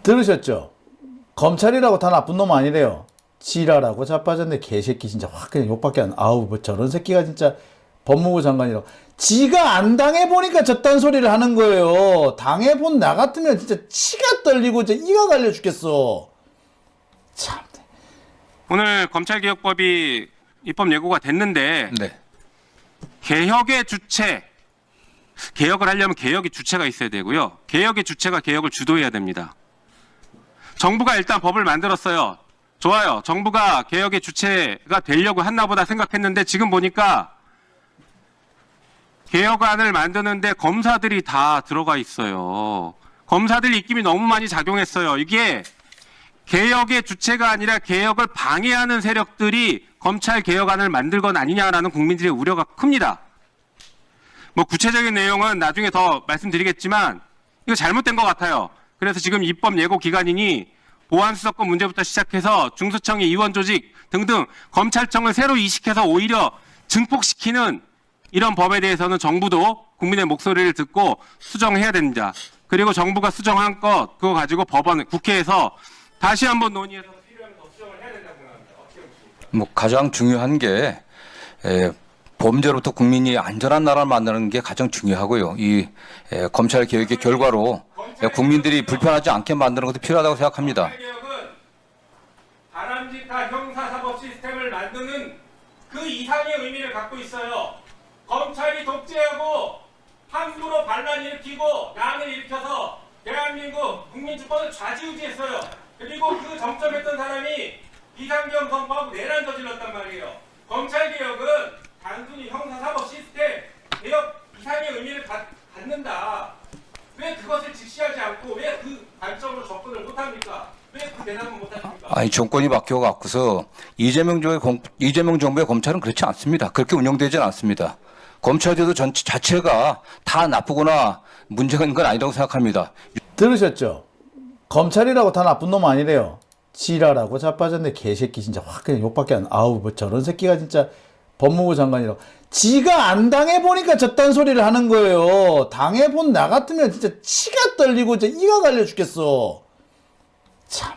들으셨죠? 검찰이라고 다 나쁜 놈 아니래요. 지랄하고 자빠졌네. 개새끼 진짜 확 그냥 욕밖에 안. 아우 뭐 저런 새끼가 진짜 법무부 장관이라고. 지가 안 당해보니까 저딴 소리를 하는 거예요. 당해본 나 같으면 진짜 치가 떨리고 진짜 이가 갈려 죽겠어. 참. 오늘 검찰개혁법이 입법 예고가 됐는데 네. 개혁의 주체, 개혁을 하려면 개혁의 주체가 있어야 되고요. 개혁의 주체가 개혁을 주도해야 됩니다. 정부가 일단 법을 만들었어요. 좋아요. 정부가 개혁의 주체가 되려고 했나 보다 생각했는데 지금 보니까 개혁안을 만드는데 검사들이 다 들어가 있어요. 검사들 입김이 너무 많이 작용했어요. 이게 개혁의 주체가 아니라 개혁을 방해하는 세력들이 검찰 개혁안을 만들 건 아니냐라는 국민들의 우려가 큽니다. 뭐 구체적인 내용은 나중에 더 말씀드리겠지만 이거 잘못된 것 같아요. 그래서 지금 입법 예고 기간이니 보안수사권 문제부터 시작해서 중수청의 이원 조직 등등 검찰청을 새로 이식해서 오히려 증폭시키는 이런 법에 대해서는 정부도 국민의 목소리를 듣고 수정해야 됩니다. 그리고 정부가 수정한 것 그거 가지고 법원 국회에서 다시 한번 논의해서 필요하면 더 수정을 해야 된다고 생각합니다. 어떻게 보십니까? 뭐 가장 중요한 게 범죄로부터 국민이 안전한 나라를 만드는 게 가장 중요하고요. 이 검찰 개혁의 결과로 국민들이 불편하지 않게 만드는 것도 필요하다고 생각합니다. 검찰개혁은 바람직한 형사사법 시스템을 만드는 그 이상의 의미를 갖고 있어요. 검찰이 독재하고 함부로 반란 일으키고 난을 일으켜서 대한민국 국민 주권을 좌지우지했어요. 그리고 그 정점했던 사람이 비상경 선포하고 내란 저질렀단 말이에요. 검찰개혁은 단순히 형사사법 시스템 개혁 이상의 의미를 갖는다. 왜 그것을 직시하지 않고 왜 그 관점으로 접근을 못합니까? 왜 그 대답을 못하십니까? 아니 정권이 바뀌어갖고서 이재명 정부의 검찰은 그렇지 않습니다. 그렇게 운영되지는 않습니다. 검찰제도 자체가 다 나쁘거나 문제가 있는 건 아니라고 생각합니다. 들으셨죠? 검찰이라고 다 나쁜 놈 아니래요. 지랄하고 자빠졌네. 개새끼 진짜 확 그냥 욕밖에 안. 아우 뭐 저런 새끼가 진짜 법무부 장관이라고. 지가 안 당해보니까 저딴 소리를 하는 거예요. 당해본 나 같으면 진짜 치가 떨리고 진짜 이가 갈려 죽겠어. 참.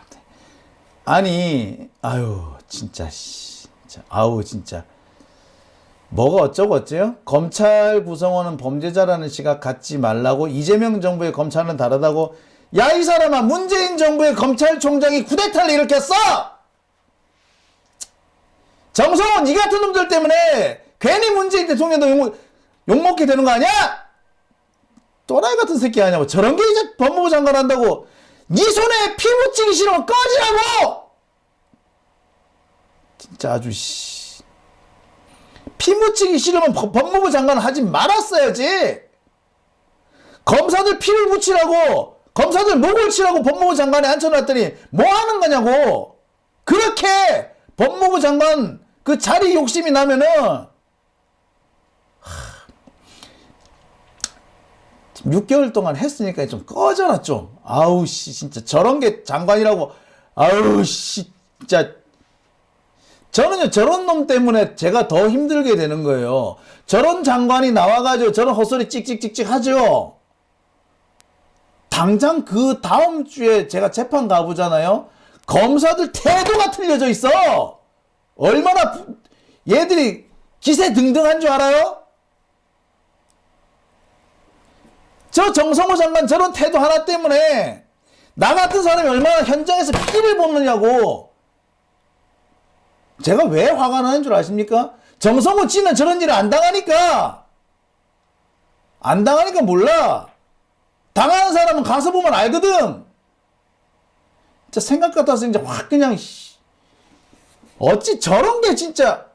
아니 아유 진짜 진짜 아우 진짜 뭐가 어쩌고 어째요? 검찰 구성원은 범죄자라는 시각 갖지 말라고. 이재명 정부의 검찰은 다르다고. 야 이 사람아, 문재인 정부의 검찰총장이 쿠데타를 일으켰어. 정성원 니 같은 놈들 때문에 괜히 문재인 대통령도 욕먹게 되는 거 아니야? 또라이 같은 새끼 아니냐고. 저런 게 이제 법무부 장관 한다고. 니 손에 피 묻히기 싫으면 꺼지라고. 진짜 아주 피 묻히기 싫으면 법무부 장관 하지 말았어야지. 검사들 피를 묻히라고, 검사들 목을 치라고 법무부 장관에 앉혀놨더니 뭐 하는 거냐고. 그렇게 법무부 장관 그 자리 욕심이 나면은 6개월 동안 했으니까 좀 꺼져라 좀. 아우 씨 진짜 저런 게 장관이라고. 아우 씨 진짜. 저는요 저런 놈 때문에 제가 더 힘들게 되는 거예요. 저런 장관이 나와가지고 저런 헛소리 찍찍찍찍 하죠. 당장 그 다음 주에 제가 재판 가보잖아요. 검사들 태도가 틀려져 있어. 얼마나 얘들이 기세등등한 줄 알아요? 저 정성호 장관 저런 태도 하나 때문에 나 같은 사람이 얼마나 현장에서 피를 보느냐고. 제가 왜 화가 나는 줄 아십니까? 정성호 씨는 저런 일을 안 당하니까. 안 당하니까 몰라. 당하는 사람은 가서 보면 알거든. 진짜 생각 같아서 이제 확 그냥 어찌 저런 게 진짜.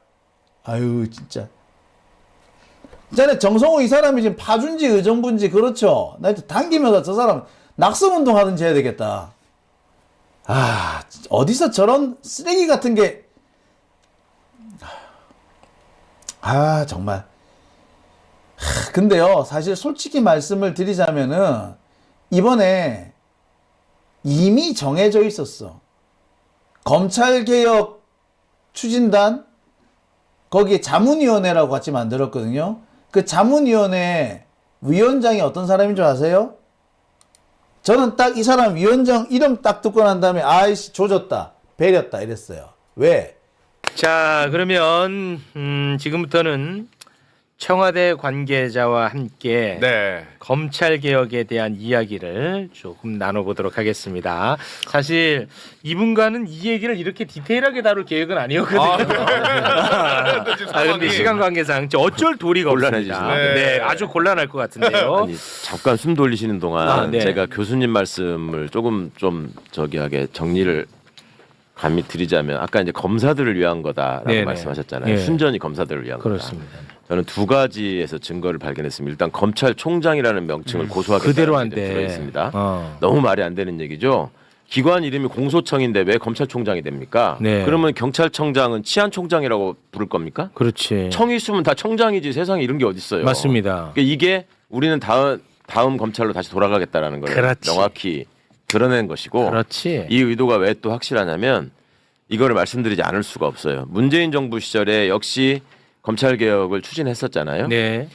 아유 진짜. 전에 정성호 이 사람이 지금 파준지 의정부인지 그렇죠. 나 이제 당기면서 저 사람 낙선운동 하든지 해야 되겠다. 아 어디서 저런 쓰레기 같은 게. 아 정말. 근데요 사실 솔직히 말씀을 드리자면은 이번에 이미 정해져 있었어. 검찰개혁 추진단 거기에 자문위원회라고 같이 만들었거든요. 그 자문위원회 위원장이 어떤 사람인 줄 아세요? 저는 딱 이 사람 위원장 이름 딱 듣고 난 다음에 아이씨 조졌다, 배렸다 이랬어요. 왜? 자, 그러면 지금부터는 청와대 관계자와 함께 네. 검찰 개혁에 대한 이야기를 조금 나눠보도록 하겠습니다. 사실 이분과는 이 얘기를 이렇게 디테일하게 다룰 계획은 아니었거든요. 근데 시간 관계상 어쩔 도리가 없습니다. 곤란해지시네. 네, 아주 곤란할 것 같은데요. 아니, 잠깐 숨 돌리시는 동안 네. 제가 교수님 말씀을 조금 좀 저기하게 정리를 감히 드리자면 아까 이제 검사들을 위한 거다라고 네네. 말씀하셨잖아요. 네. 순전히 검사들을 위한 거다. 그렇습니다. 저는 두 가지에서 증거를 발견했습니다. 일단 검찰총장이라는 명칭을 고소하겠다는 그대로 안 게 돼. 들어 있습니다. 어. 너무 말이 안 되는 얘기죠. 기관 이름이 공소청인데 왜 검찰총장이 됩니까? 네. 그러면 경찰청장은 치안총장이라고 부를 겁니까? 그렇지. 청이 있으면 다 청장이지 세상에 이런 게 어디 있어요? 맞습니다. 그러니까 이게 우리는 다음 검찰로 다시 돌아가겠다라는 걸 그렇지. 명확히 드러낸 것이고 그렇지. 이 의도가 왜 또 확실하냐면 이거를 말씀드리지 않을 수가 없어요. 문재인 정부 시절에 역시 검찰 개혁을 추진했었잖아요. 네.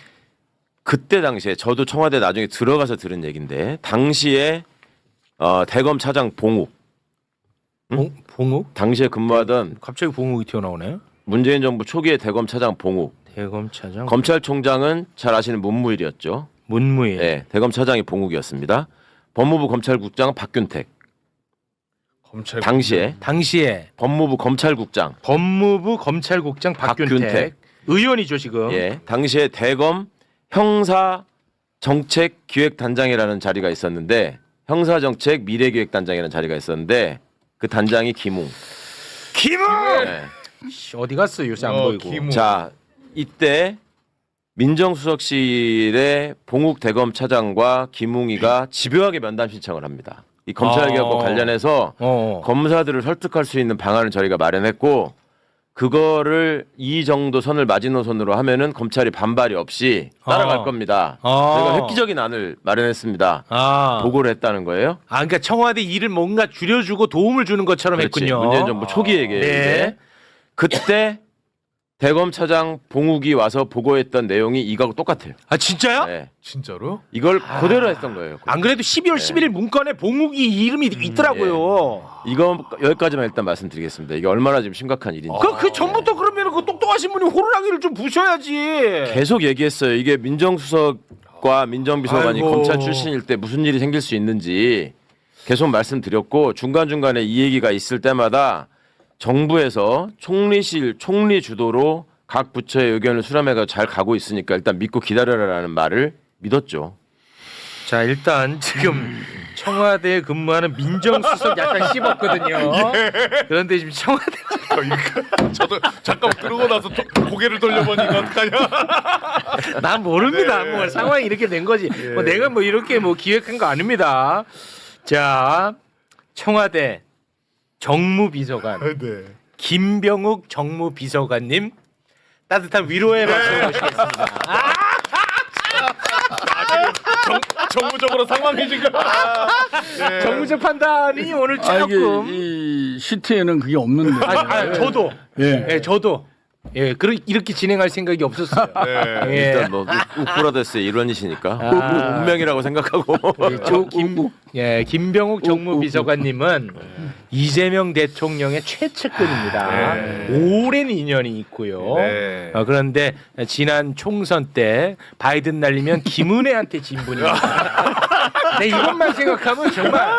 그때 당시에 저도 청와대 나중에 들어가서 들은 얘기인데 당시에 대검 차장 봉욱 봉욱? 당시에 근무하던 갑자기 봉욱이 튀어나오네. 문재인 정부 초기의 대검 차장 봉욱 대검차장. 검찰총장은 잘 아시는 문무일이었죠. 문무일. 네, 대검 차장이 봉욱이었습니다. 법무부 검찰국장은 박균택. 검찰 당시에 법무부 검찰국장. 법무부 검찰국장 박균택. 박균택. 의원이죠 지금. 예, 당시에 대검 형사 정책 기획단장이라는 자리가 있었는데 형사 정책 미래기획단장이라는 자리가 있었는데 그 단장이 김웅. 김웅. 네. 어디 갔어 요새 안 보이고. 김웅. 자, 이때 민정수석실의 봉욱 대검 차장과 김웅이가 집요하게 면담 신청을 합니다. 이 검찰개혁과 관련해서 검사들을 설득할 수 있는 방안을 저희가 마련했고 그거를 이 정도 선을 마지노선으로 하면은 검찰이 반발이 없이 따라갈 겁니다. 저희가 획기적인 안을 마련했습니다. 보고를 했다는 거예요. 그러니까 청와대 일을 뭔가 줄여주고 도움을 주는 것처럼 그렇지. 했군요. 문재인 정부 초기에 네. 이제 그때 대검 차장 봉욱이 와서 보고했던 내용이 이거하고 똑같아요. 아 진짜요? 네. 진짜로? 이걸 그대로 했던 거예요. 안 그래도 12월 11일 문건에 봉욱이 이름이 있더라고요. 이거 여기까지만 일단 말씀드리겠습니다. 이게 얼마나 지금 심각한 일인지. 그 전부터 그러면 그 똑똑하신 분이 호루라기를 좀 부셔야지. 계속 얘기했어요. 이게 민정수석과 민정비서관이 아이고. 검찰 출신일 때 무슨 일이 생길 수 있는지 계속 말씀드렸고 중간중간에 이 얘기가 있을 때마다 정부에서 총리 주도로 각 부처의 의견을 수렴해서 잘 가고 있으니까 일단 믿고 기다려라라는 말을 믿었죠. 자 일단 지금 청와대에 근무하는 민정수석 약간 씹었거든요. 그런데 지금 청와대 저도 잠깐 그러고 나서 고개를 돌려보니까 어떡하냐? 난 모릅니다. 뭐 상황이 이렇게 된 거지. 뭐 내가 뭐 이렇게 뭐 기획한 거 아닙니다. 자 청와대 정무비서관 네. 김병욱 정무비서관님 따뜻한 위로의 말씀 모시겠습니다. 정무적으로 상황해진 거. 정무적 판단이 오늘 조금 이 시트에는 그게 없는데. 저도 예. 저도 이렇게 진행할 생각이 없었어요. 예. 일단 뭐 우프라데스의 일원이시니까 운명이라고 생각하고 김병욱 정무비서관님은 이재명 대통령의 최측근입니다. 오랜 인연이 있고요. 네. 그런데 지난 총선 때 바이든 날리면 김은혜한테 진 분입니다. 네, 이것만 생각하면 정말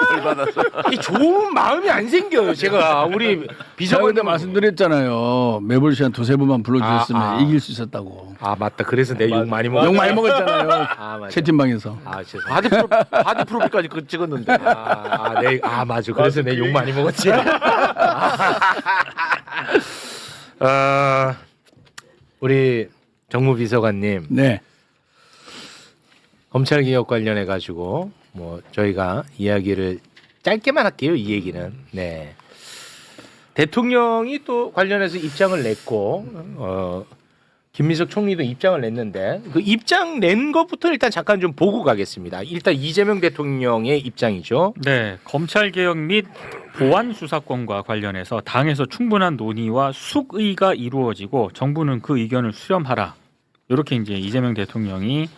이 좋은 마음이 안 생겨요. 제가 우리 제가 비서관님 그때 말씀드렸잖아요. 매불 씨한 두세 번만 불러주셨으면 이길 수 있었다고. 아 맞다. 그래서 내 욕 많이 먹었. 욕 많이 먹었잖아요. 맞아. 채팅방에서. 죄송. 바디 프로필까지 그 찍었는데. 맞아. 그래서 내 욕 많이 먹었지. 우리 정무비서관님. 네. 검찰 개혁 관련해 가지고 뭐 저희가 이야기를 짧게만 할게요. 이 얘기는. 네. 대통령이 또 관련해서 입장을 냈고 김민석 총리도 입장을 냈는데 그 입장 낸 것부터 일단 잠깐 좀 보고 가겠습니다. 일단 이재명 대통령의 입장이죠. 네, 검찰 개혁 및 보안 수사권과 관련해서 당에서 충분한 논의와 숙의가 이루어지고 정부는 그 의견을 수렴하라. 이렇게 이제 이재명 대통령이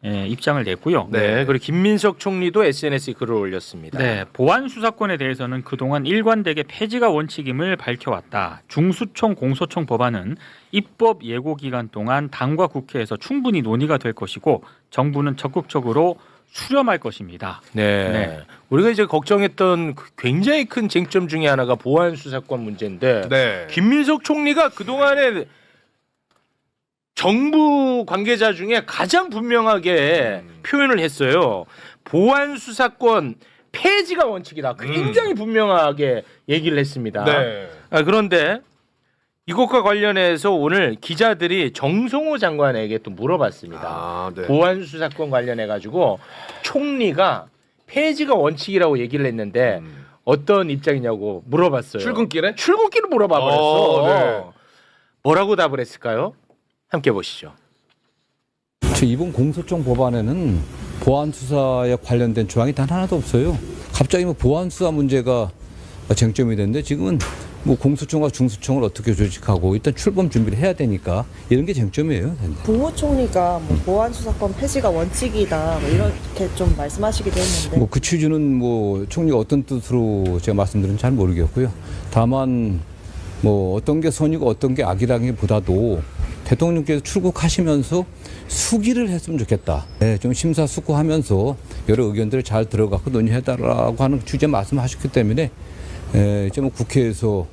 입장을 냈고요. 네. 그리고 김민석 총리도 SNS에 글을 올렸습니다. 네, 보안 수사권에 대해서는 그동안 일관되게 폐지가 원칙임을 밝혀왔다. 중수청, 공소청 법안은 입법 예고 기간 동안 당과 국회에서 충분히 논의가 될 것이고 정부는 적극적으로 수렴할 것입니다. 네. 네. 우리가 이제 걱정했던 굉장히 큰 쟁점 중에 하나가 보안 수사권 문제인데 네. 김민석 총리가 그동안에 정부 관계자 중에 가장 분명하게 표현을 했어요. 보안 수사권 폐지가 원칙이다. 굉장히 분명하게 얘기를 했습니다. 네. 그런데 이것과 관련해서 오늘 기자들이 정성호 장관에게 또 물어봤습니다. 아, 네. 보안 수사권 관련해 가지고 총리가 폐지가 원칙이라고 얘기를 했는데 어떤 입장이냐고 물어봤어요. 출근길에? 출근길을 물어봐 버렸어. 네. 뭐라고 답을 했을까요? 함께 보시죠. 이번 공소청 법안에는 보안 수사에 관련된 조항이 단 하나도 없어요. 갑자기 뭐 보안 수사 문제가 쟁점이 됐는데 지금은 뭐 공소청과 중수청을 어떻게 조직하고 일단 출범 준비를 해야 되니까 이런 게 쟁점이에요. 국무총리가 뭐 보안 수사권 폐지가 원칙이다 뭐 이렇게 좀 말씀하시기도 했는데 뭐 그 취지는 뭐 총리가 어떤 뜻으로 제가 말씀드린지 잘 모르겠고요. 다만 뭐 어떤 게 선이고 어떤 게 악이라기보다도 대통령께서 출국하시면서 수기를 했으면 좋겠다. 네, 좀 심사숙고하면서 여러 의견들을 잘 들어갖고 논의해달라고 하는 취지의 말씀하셨기 때문에 이제 뭐 국회에서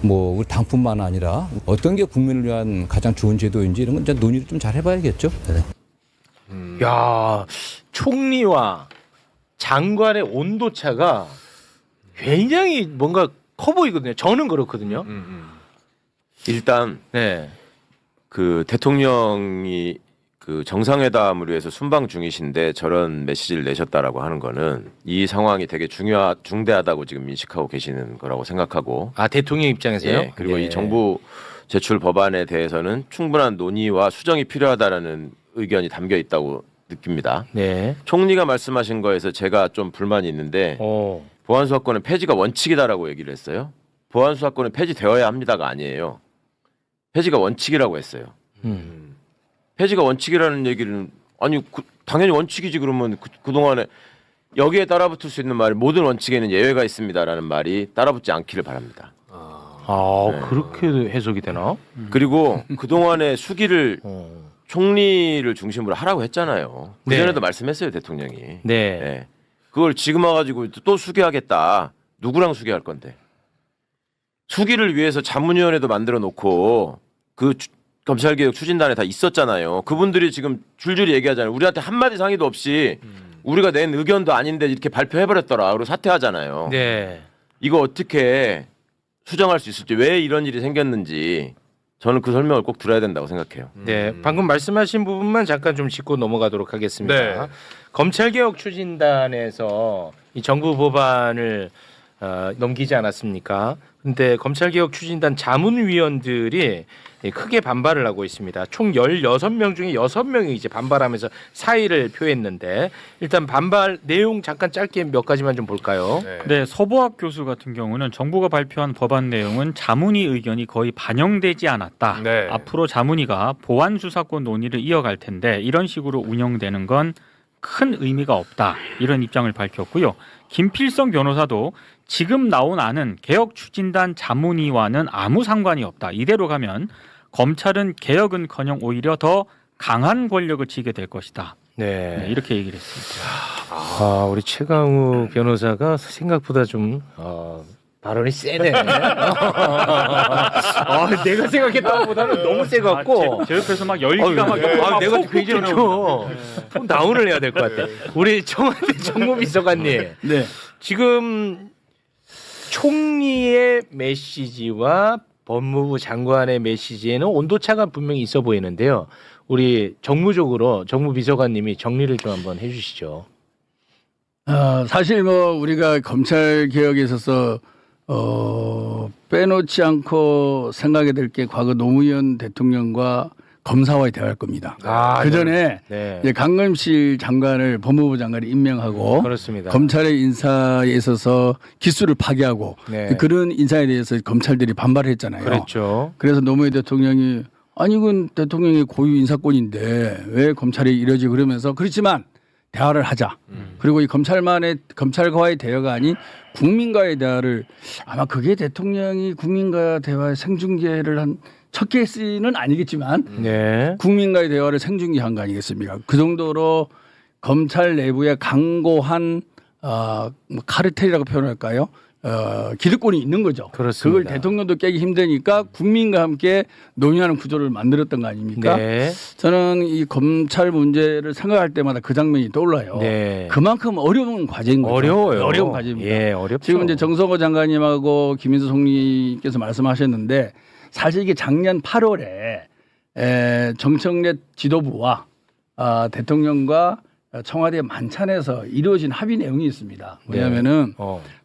뭐 우리 당뿐만 아니라 어떤 게 국민을 위한 가장 좋은 제도인지 이런 건 이제 논의를 좀 잘 해봐야겠죠. 네. 야, 총리와 장관의 온도차가 굉장히 뭔가 커 보이거든요. 저는 그렇거든요. 일단 네. 그 대통령이 그 정상회담을 위해서 순방 중이신데 저런 메시지를 내셨다라고 하는 거는 이 상황이 되게 중대하다고 지금 인식하고 계시는 거라고 생각하고. 아, 대통령 입장에서요? 예, 그리고 예. 이 정부 제출 법안에 대해서는 충분한 논의와 수정이 필요하다라는 의견이 담겨 있다고 느낍니다. 네. 총리가 말씀하신 거에서 제가 좀 불만이 있는데 보안수사권은 폐지가 원칙이다라고 얘기를 했어요. 보안수사권은 폐지되어야 합니다가 아니에요. 폐지가 원칙이라고 했어요. 폐지가 원칙이라는 얘기는 아니 당연히 원칙이지. 그러면 그동안에 여기에 따라붙을 수 있는 말이 모든 원칙에는 예외가 있습니다라는 말이 따라붙지 않기를 바랍니다. 아, 그렇게 해석이 되나? 그리고 그동안에 수기를 총리를 중심으로 하라고 했잖아요. 네. 그전에도 말씀했어요, 대통령이. 네. 네. 그걸 지금 와가지고 또 수기하겠다. 누구랑 수기할 건데? 수기를 위해서 자문위원회도 만들어 놓고 그 검찰개혁 추진단에 다 있었잖아요. 그분들이 지금 줄줄이 얘기하잖아요. 우리한테 한마디 상의도 없이 우리가 낸 의견도 아닌데 이렇게 발표해버렸더라. 그리고 사퇴하잖아요. 네. 이거 어떻게 수정할 수 있을지, 왜 이런 일이 생겼는지 저는 그 설명을 꼭 들어야 된다고 생각해요. 네, 방금 말씀하신 부분만 잠깐 좀 짚고 넘어가도록 하겠습니다. 네. 검찰개혁 추진단에서 이 정부 법안을 넘기지 않았습니까? 근데 검찰개혁 추진단 자문위원들이 크게 반발을 하고 있습니다. 총 16명 중에 6명이 이제 반발하면서 사의를 표했는데 일단 반발 내용 잠깐 짧게 몇 가지만 좀 볼까요? 네, 서보학 교수 같은 경우는 정부가 발표한 법안 내용은 자문위 의견이 거의 반영되지 않았다. 네. 앞으로 자문위가 보안 수사권 논의를 이어갈 텐데 이런 식으로 운영되는 건 큰 의미가 없다. 이런 입장을 밝혔고요. 김필성 변호사도 지금 나온 안은 개혁 추진단 자문위와는 아무 상관이 없다. 이대로 가면 검찰은 개혁은커녕 오히려 더 강한 권력을 쥐게 될 것이다. 네, 이렇게 얘기를 했습니다. 아, 우리 최강욱 변호사가 생각보다 좀 발언이 세네. 내가 생각했던 것보다는 너무 세갖고 제 옆에서 막 열기가 막 내가 굉장히 좀 다운을 해야 될 것 같아. 우리 청와대 정무비서관님, 네. 지금 총리의 메시지와 법무부 장관의 메시지에는 온도차가 분명히 있어 보이는데요. 우리 정무적으로 정무비서관님이 정리를 좀 한번 해주시죠. 사실 뭐 우리가 검찰 개혁에 있어서 빼놓지 않고 생각해야 될 게 과거 노무현 대통령과 검사와의 대화일 겁니다. 그 전에 강금실 장관을 법무부 장관이 임명하고 그렇습니다. 검찰의 인사에 있어서 기수를 파기하고 그런 인사에 대해서 검찰들이 반발을 했잖아요. 그렇죠. 그래서 노무현 대통령이 아니 이건 대통령의 고유 인사권인데 왜 검찰이 이러지 그러면서 그렇지만 대화를 하자. 그리고 이 검찰과의 대화가 아닌 국민과의 대화를 아마 그게 대통령이 국민과 대화의 생중계를 한 첫 케이스는 아니겠지만 네. 국민과의 대화를 생중계한 거 아니겠습니까? 그 정도로 검찰 내부에 강고한 뭐 카르텔이라고 표현할까요? 기득권이 있는 거죠. 그렇습니다. 그걸 대통령도 깨기 힘드니까 국민과 함께 논의하는 구조를 만들었던 거 아닙니까? 네. 저는 이 검찰 문제를 생각할 때마다 그 장면이 떠올라요. 네. 그만큼 어려운 과제인 거죠. 어려워요. 어려운 과제입니다. 예, 어렵죠. 지금 이제 정성호 장관님하고 김인수 총리께서 말씀하셨는데 사실 이게 작년 8월에 정청래 지도부와 대통령과 청와대 만찬에서 이루어진 합의 내용이 있습니다. 왜냐하면은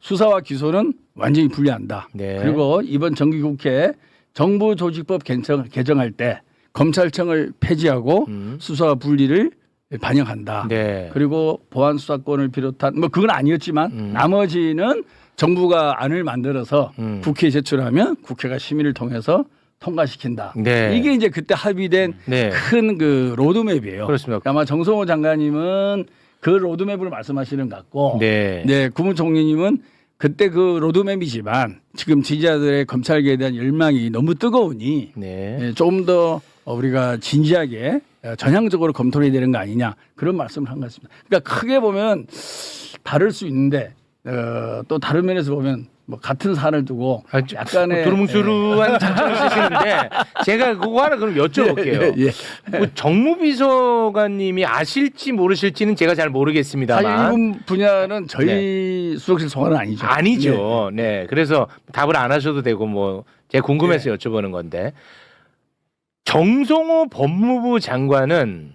수사와 기소는 완전히 분리한다. 네. 그리고 이번 정기국회 정부조직법 개정할 때 검찰청을 폐지하고 수사와 분리를 반영한다. 네. 그리고 보안수사권을 비롯한 뭐 그건 아니었지만 나머지는 정부가 안을 만들어서 국회에 제출하면 국회가 심의를 통해서 통과시킨다. 네. 이게 이제 그때 합의된 네. 큰 그 로드맵이에요. 그렇습니다. 아마 정성호 장관님은 그 로드맵을 말씀하시는 것 같고, 네. 국무총리님은 그때 그 로드맵이지만 지금 지지자들의 검찰계에 대한 열망이 너무 뜨거우니 네. 좀 더 우리가 진지하게 전향적으로 검토해야 되는 거 아니냐 그런 말씀을 한 것 같습니다. 그러니까 크게 보면 다를 수 있는데 또 다른 면에서 보면 뭐 같은 산을 두고 약간의 두루뭉술한 장점을 쓰시는데 제가 그거 하나 그럼 여쭤볼게요. 뭐 정무비서관님이 아실지 모르실지는 제가 잘 모르겠습니다만 사실 이분 분야는 저희 수석실 소관은 아니죠. 아니죠. 네. 그래서 답을 안 하셔도 되고 뭐 제가 궁금해서 여쭤보는 건데 정성호 법무부 장관은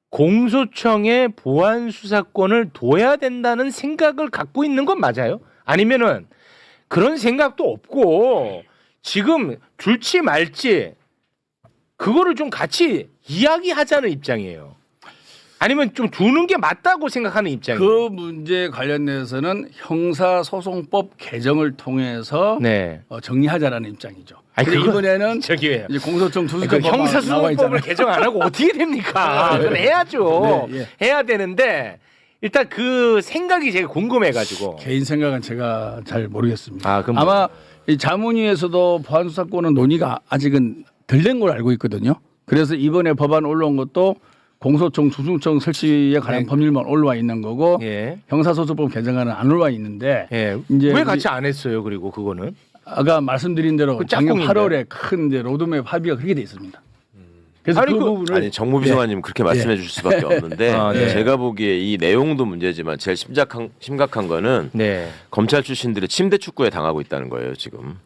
공소청에 보안 수사권을 둬야 된다는 생각을 갖고 있는 건 맞아요? 아니면은 그런 생각도 없고 지금 둘지 말지 그거를 좀 같이 이야기하자는 입장이에요. 아니면 좀 두는 게 맞다고 생각하는 입장이에요. 그 문제 관련해서는 형사소송법 개정을 통해서 정리하자라는 입장이죠. 아니, 근데 이번에는 저기요. 이제 공소청 두수법 그러니까 형사소송법을 개정 안 하고 어떻게 됩니까? 그건 해야죠. 해야 되는데 일단 그 생각이 제가 궁금해가지고 개인 생각은 제가 잘 모르겠습니다. 그럼 아마 이 자문위에서도 보안수사권은 논의가 아직은 덜 된 걸 알고 있거든요. 그래서 이번에 법안 올라온 것도 공소청, 수중청 설치에 관한 법률만 올라와 있는 거고 형사소송법 개정안은 안 올라와 있는데 이제 왜 같이 안 했어요? 그리고 그거는 아까 말씀드린 대로 그 작년 짝꿍인데. 8월에 큰 이제 로드맵 합의가 그렇게 돼 있습니다. 그래서 그 부분을 아니 정무비서관님 그렇게 말씀해 주실 수밖에 없는데 네. 제가 보기에 이 내용도 문제지만 제일 심각한 거는 검찰 출신들이 침대 축구에 당하고 있다는 거예요 지금.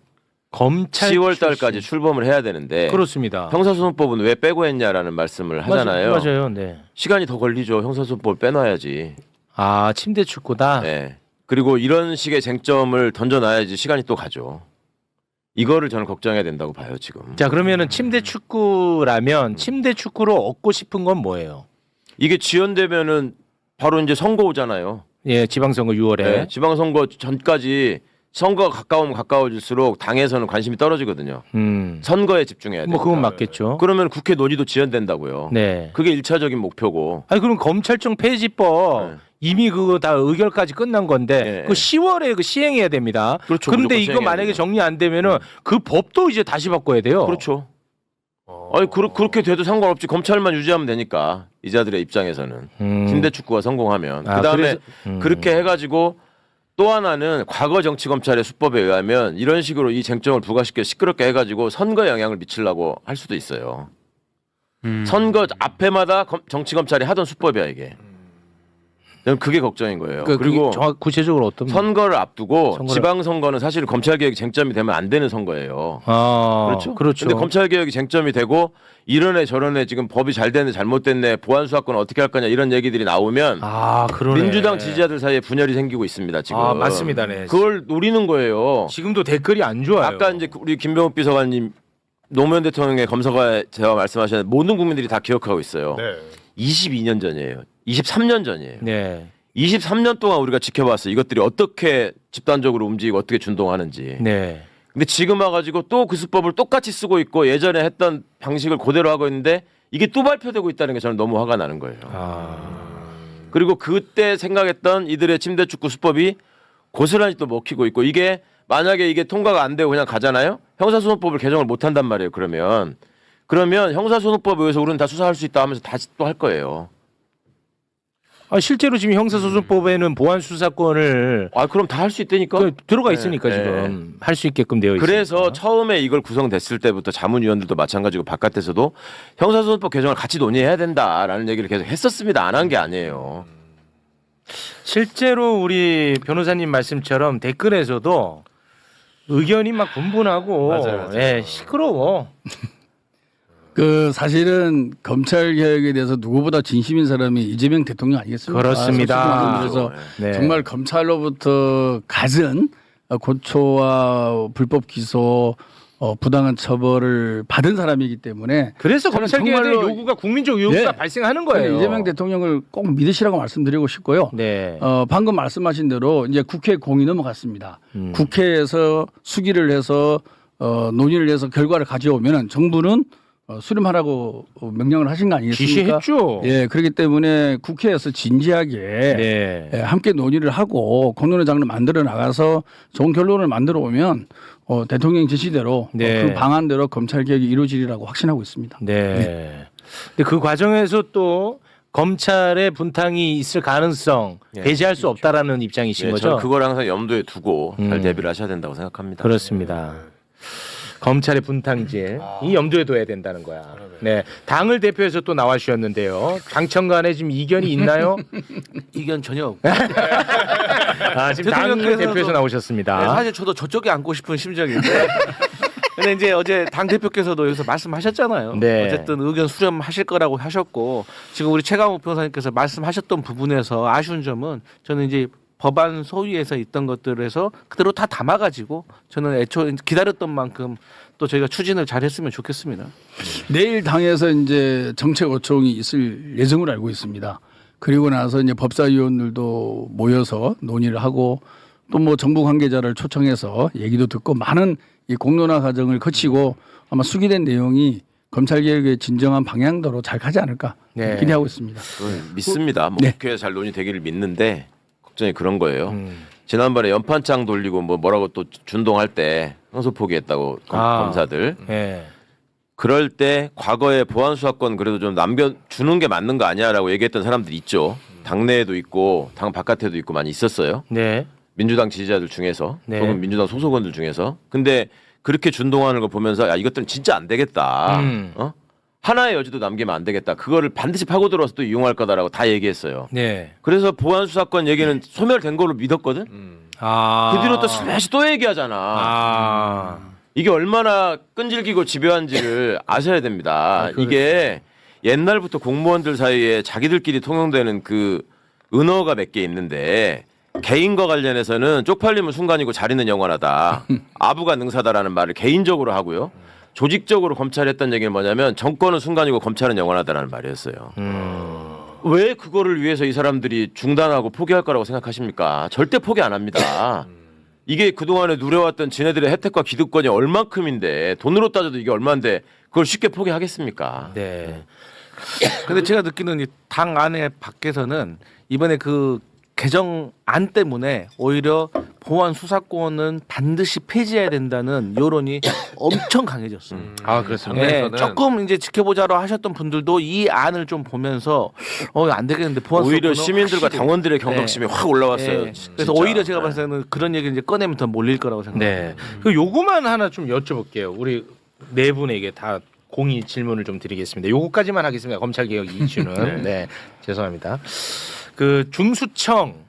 검찰 10월 달까지 출범을 해야 되는데 그렇습니다. 형사소송법은 왜 빼고 했냐라는 말씀을 하잖아요. 맞아요. 네. 시간이 더 걸리죠. 형사소송법을 빼놔야지. 침대 축구다. 네. 그리고 이런 식의 쟁점을 던져놔야지 시간이 또 가죠. 이거를 저는 걱정해야 된다고 봐요 지금. 자 그러면은 침대 축구라면 침대 축구로 얻고 싶은 건 뭐예요? 이게 지연되면은 바로 이제 선거 오잖아요. 예, 지방선거 6월에. 네, 지방선거 전까지 선거가 가까우면 가까워질수록 당에서는 관심이 떨어지거든요. 선거에 집중해야 돼요. 뭐 그건 맞겠죠. 그러면 국회 논의도 지연된다고요. 네. 그게 1차적인 목표고. 아니 그럼 검찰청 폐지법 이미 그거 다 의결까지 끝난 건데 그 10월에 그 시행해야 됩니다. 그렇죠. 그런데 무조건 이거 시행해야 만약에 되죠. 정리 안 되면은 그 법도 이제 다시 바꿔야 돼요. 그렇죠. 아니 그렇게 돼도 상관없지. 검찰만 유지하면 되니까 이자들의 입장에서는 침대 축구가 성공하면 그다음에 그렇게 해가지고 또 하나는 과거 정치 검찰의 수법에 의하면 이런 식으로 이 쟁점을 부각시켜 시끄럽게 해가지고 선거에 영향을 미치려고 할 수도 있어요. 선거 앞에마다 정치 검찰이 하던 수법이야 이게. 저는 그게 걱정인 거예요. 그리고 구체적으로 어떤 선거를 앞두고 지방선거는 사실 검찰개혁이 쟁점이 되면 안 되는 선거예요. 그렇죠. 근데 검찰개혁이 쟁점이 되고 이런 애 저런 애 지금 법이 잘 됐네 잘못됐네 보안수사권 어떻게 할 거냐 이런 얘기들이 나오면 그러네. 민주당 지지자들 사이에 분열이 생기고 있습니다 지금. 맞습니다. 네. 그걸 노리는 거예요. 지금도 댓글이 안 좋아요. 아까 이제 우리 김병욱 비서관님 노무현 대통령의 검사가 제가 말씀하셨는데 모든 국민들이 다 기억하고 있어요. 22년 전이에요. 23년 전이에요. 23년 동안 우리가 지켜봤어요. 이것들이 어떻게 집단적으로 움직이고 어떻게 준동하는지. 근데 지금 와가지고 또 그 수법을 똑같이 쓰고 있고 예전에 했던 방식을 그대로 하고 있는데 이게 또 발표되고 있다는 게 저는 너무 화가 나는 거예요. 그리고 그때 생각했던 이들의 침대 축구 수법이 고스란히 또 먹히고 있고 이게 만약에 이게 통과가 안 되고 그냥 가잖아요. 형사소송법을 개정을 못 한단 말이에요. 그러면 형사소송법에 의해서 우리는 다 수사할 수 있다 하면서 다시 또 할 거예요. 실제로 지금 형사소송법에는 보안 수사권을 그럼 다 할 수 있다니까. 들어가 있으니까 지금 할 수 있게끔 되어 있습니다. 그래서 처음에 이걸 구성됐을 때부터 자문위원들도 마찬가지고 바깥에서도 형사소송법 개정을 같이 논의해야 된다라는 얘기를 계속 했었습니다. 안 한 게 아니에요. 실제로 우리 변호사님 말씀처럼 댓글에서도 의견이 막 분분하고 맞아요. 예, 시끄러워. 그 사실은 검찰 개혁에 대해서 누구보다 진심인 사람이 이재명 대통령 아니겠습니까? 그렇습니다. 그래서 네. 정말 검찰로부터 갖은 고초와 불법 기소, 부당한 처벌을 받은 사람이기 때문에 그래서 저는 검찰 개혁의 정말로 요구가 국민적 요구가 네. 발생하는 거예요. 이재명 대통령을 꼭 믿으시라고 말씀드리고 싶고요. 네. 방금 말씀하신 대로 이제 국회 공이 넘어갔습니다. 국회에서 수기를 해서 논의를 해서 결과를 가져오면 정부는 수렴하라고 명령을 하신 거 아니겠습니까? 지시했죠. 예, 그렇기 때문에 국회에서 진지하게 네. 예, 함께 논의를 하고 공론회장을 만들어 나가서 좋은 결론을 만들어 오면 대통령 지시대로 네. 그 방안대로 검찰 개혁이 이루어지리라고 확신하고 있습니다. 네. 근데 그 과정에서 또 검찰의 분탕이 있을 가능성 배제할 수 없다라는 입장이신 거죠? 저는 그걸 항상 염두에 두고 잘 대비를 하셔야 된다고 생각합니다. 그렇습니다. 검찰의 분탕질 이 염두에 둬야 된다는 거야. 네, 당을 대표해서 또 나와주셨는데요. 당청 간에 지금 이견이 있나요? 이견 전혀 없고. 지금 당을 대표해서 나오셨습니다. 네, 사실 저도 저쪽에 앉고 싶은 심정인데. 근데 이제 어제 당 대표께서도 여기서 말씀하셨잖아요. 네. 어쨌든 의견 수렴하실 거라고 하셨고 지금 우리 최강욱 변호사님께서 말씀하셨던 부분에서 아쉬운 점은 저는 이제 법안 소위에서 있던 것들에서 그대로 다 담아가지고 저는 애초 기다렸던 만큼 또 저희가 추진을 잘했으면 좋겠습니다. 내일 당에서 이제 정책 요청이 있을 예정으로 알고 있습니다. 그리고 나서 이제 법사위원들도 모여서 논의를 하고 또 뭐 정부 관계자를 초청해서 얘기도 듣고 많은 이 공론화 과정을 거치고 아마 수기된 내용이 검찰 개혁의 진정한 방향대로 잘 가지 않을까 기대하고 있습니다. 믿습니다. 뭐 국회에 잘 논의되기를 믿는데 걱정이 그런 거예요. 지난번에 연판장 돌리고 뭐라고 또 준동할 때 항소 포기했다고 검사들. 네. 그럴 때 과거에 보안 수사권 그래도 좀 남겨주는 게 맞는 거 아니야라고 얘기했던 사람들이 있죠. 당내에도 있고 당 바깥에도 있고 많이 있었어요. 네. 민주당 지지자들 중에서 네. 혹은 민주당 소속원들 중에서. 근데 그렇게 준동하는 거 보면서 야 이것들은 진짜 안 되겠다. 하나의 여지도 남기면 안 되겠다. 그거를 반드시 파고 들어와서 또 이용할 거다라고 다 얘기했어요. 네. 그래서 보안 수사권 얘기는 소멸된 걸로 믿었거든. 그 뒤로 또 슬며시 또 얘기하잖아. 이게 얼마나 끈질기고 집요한지를 아셔야 됩니다. 이게 옛날부터 공무원들 사이에 자기들끼리 통용되는 그 은어가 몇 개 있는데 개인과 관련해서는 쪽팔림은 순간이고 자리는 영원하다. 아부가 능사다라는 말을 개인적으로 하고요. 조직적으로 검찰이 했던 얘기는 뭐냐면 정권은 순간이고 검찰은 영원하다라는 말이었어요. 왜 그거를 위해서 이 사람들이 중단하고 포기할 거라고 생각하십니까? 절대 포기 안 합니다. 이게 그동안에 누려왔던 지네들의 혜택과 기득권이 얼만큼인데 돈으로 따져도 이게 얼마인데 그걸 쉽게 포기하겠습니까? 네. 근데 제가 느끼는 이 당 안에 밖에서는 이번에 그 개정안 때문에 오히려 보안 수사권은 반드시 폐지해야 된다는 여론이 엄청 강해졌어요. 그렇습니다. 네, 조금 이제 지켜보자로 하셨던 분들도 이 안을 좀 보면서 안 되겠는데 보안 오히려 수사권은 시민들과 확실히. 당원들의 경각심이 확 올라왔어요. 네. 진짜. 그래서 오히려 제가 봤을 때는 그런 얘기 이제 꺼내면 더 몰릴 거라고 생각합니다. 네. 그 요거만 하나 좀 여쭤볼게요. 우리 네 분에게 다 공의 질문을 좀 드리겠습니다. 요거까지만 하겠습니다. 검찰 개혁 이슈는. 네. 죄송합니다. 그 중수청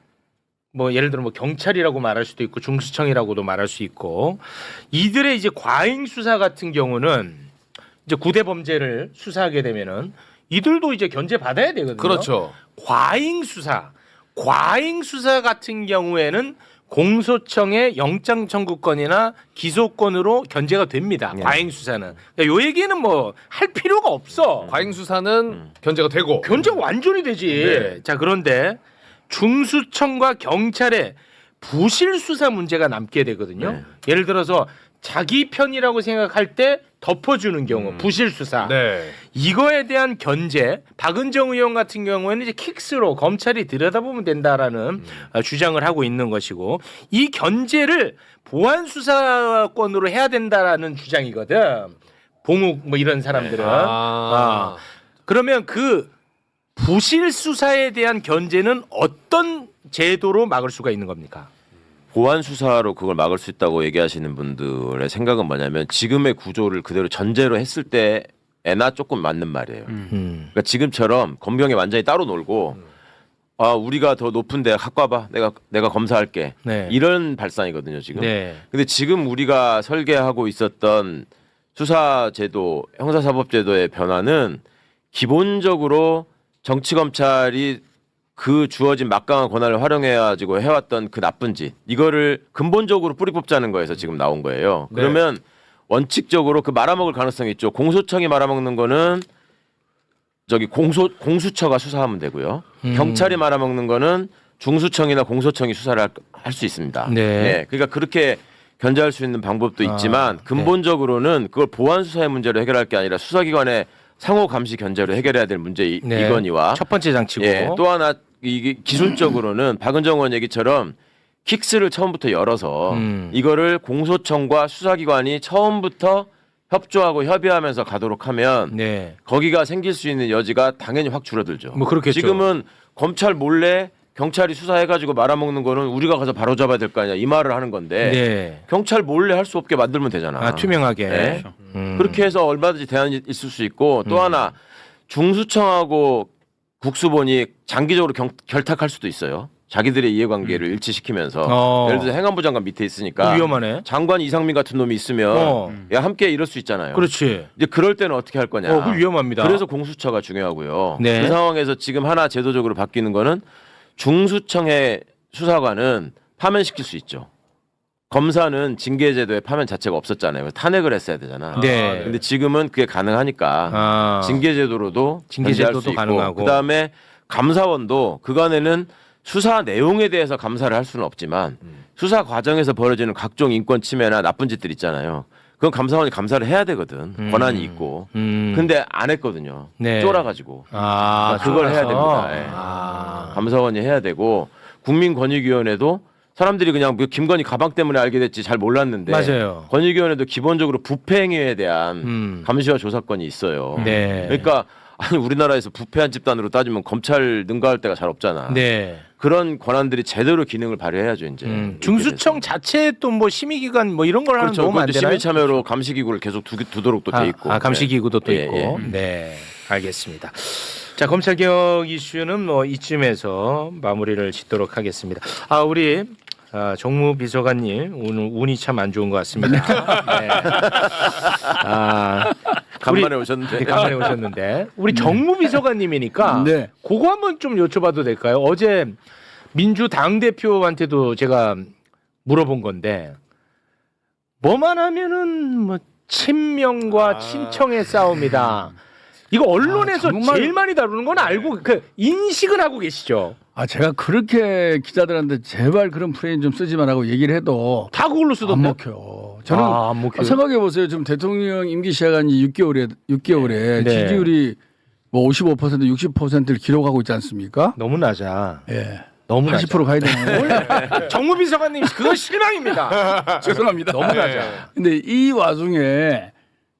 뭐 예를 들어 뭐 경찰이라고 말할 수도 있고 중수청이라고도 말할 수 있고 이들의 이제 과잉 수사 같은 경우는 이제 구대 범죄를 수사하게 되면은 이들도 이제 견제 받아야 되거든요. 그렇죠. 과잉 수사 같은 경우에는 공소청의 영장 청구권이나 기소권으로 견제가 됩니다. 과잉 수사는. 그러니까 요 얘기는 뭐 할 필요가 없어. 과잉 수사는 견제가 되고. 견제가 완전히 되지. 네. 자, 그런데 중수청과 경찰의 부실 수사 문제가 남게 되거든요. 예를 들어서 자기 편이라고 생각할 때 덮어주는 경우 부실 수사 이거에 대한 견제 박은정 의원 같은 경우에는 이제 킥스로 검찰이 들여다보면 된다라는 주장을 하고 있는 것이고 이 견제를 보안 수사권으로 해야 된다라는 주장이거든 봉욱 뭐 이런 사람들은 그러면 그 부실 수사에 대한 견제는 어떤 제도로 막을 수가 있는 겁니까? 보안 수사로 그걸 막을 수 있다고 얘기하시는 분들의 생각은 뭐냐면 지금의 구조를 그대로 전제로 했을 때에나 조금 맞는 말이에요. 그러니까 지금처럼 검경이 완전히 따로 놀고 아 우리가 더 높은데 갖고 와봐 내가 검사할게 이런 발상이거든요 지금. 근데 지금 우리가 설계하고 있었던 수사제도 형사사법제도의 변화는 기본적으로 정치검찰이 그 주어진 막강한 권한을 활용해가지고 해왔던 그 나쁜 짓 이거를 근본적으로 뿌리 뽑자는 거에서 지금 나온 거예요. 그러면 원칙적으로 그 말아먹을 가능성이 있죠. 공소청이 말아먹는 거는 저기 공수처가 수사하면 되고요. 경찰이 말아먹는 거는 중수청이나 공소청이 수사를 할 수 있습니다. 그러니까 그렇게 견제할 수 있는 방법도 있지만 근본적으로는 그걸 보안 수사의 문제로 해결할 게 아니라 수사기관의 상호 감시 견제로 해결해야 될 문제이거니와 첫 번째 장치고 또 하나 이게 기술적으로는 박은정 의원 얘기처럼 킥스를 처음부터 열어서 이거를 공소청과 수사기관이 처음부터 협조하고 협의하면서 가도록 하면 거기가 생길 수 있는 여지가 당연히 확 줄어들죠. 뭐 그렇겠죠. 지금은 검찰 몰래 경찰이 수사해가지고 말아먹는 거는 우리가 가서 바로잡아야 될 거 아니야 이 말을 하는 건데 경찰 몰래 할 수 없게 만들면 되잖아. 투명하게. 그렇게 해서 얼마든지 대안이 있을 수 있고 또 하나 중수청하고 국수본이 장기적으로 결탁할 수도 있어요. 자기들의 이해관계를 일치시키면서 예를 들어서 행안부 장관 밑에 있으니까 위험하네. 장관 이상민 같은 놈이 있으면 야 함께 이럴 수 있잖아요. 그렇지. 이제 그럴 때는 어떻게 할 거냐. 그 위험합니다. 그래서 공수처가 중요하고요. 그 상황에서 지금 하나 제도적으로 바뀌는 거는 중수청의 수사관은 파면시킬 수 있죠. 검사는 징계제도에 파면 자체가 없었잖아요. 탄핵을 했어야 되잖아. 근데 지금은 그게 가능하니까 징계제도로도 수 있고 가능하고. 그다음에 감사원도 그간에는 수사 내용에 대해서 감사를 할 수는 없지만 수사 과정에서 벌어지는 각종 인권 침해나 나쁜 짓들 있잖아요. 그건 감사원이 감사를 해야 되거든. 권한이 있고. 근데 안 했거든요. 쫄아가지고. 그러니까 그걸 해야 됩니다. 감사원이 해야 되고 국민권익위원회도 사람들이 그냥 김건희 가방 때문에 알게 됐지 잘 몰랐는데 권익위원회도 기본적으로 부패 행위에 대한 감시와 조사권이 있어요. 그러니까 아니 우리나라에서 부패한 집단으로 따지면 검찰 능가할 데가 잘 없잖아. 그런 권한들이 제대로 기능을 발휘해야죠 이제. 중수청 자체에 또 뭐 심의기관 뭐 이런 걸 하는 그렇죠. 도움 안 되나요? 심의 참여로 감시기구를 계속 두도록 또 돼 있고. 감시기구도 또 있고. 알겠습니다. 자 검찰개혁 이슈는 뭐 이쯤에서 마무리를 짓도록 하겠습니다. 우리 정무비서관님 오늘 운이 참 안 좋은 것 같습니다. 간만에 오셨는데. 간만에 오셨는데 우리 정무비서관님이니까 그거 한번 좀 여쭤봐도 될까요? 어제 민주당 대표한테도 제가 물어본 건데 뭐만 하면은 뭐 친명과 친청의 싸움이다. 이거 언론에서 제일 많이 다루는 건 알고 그 인식은 하고 계시죠? 제가 그렇게 기자들한테 제발 그런 프레임 좀 쓰지 말라고 얘기를 해도 다 그걸로 쓰던데. 안 먹혀요. 저는 생각해 보세요. 지금 대통령 임기 시작한 지 6개월에 지지율이 뭐 55% 60%를 기록하고 있지 않습니까? 너무 낮아. 너무 80% 가야 되는 정무비서관님 그건 실망입니다. 죄송합니다. 너무 낮아. 근데 이 와중에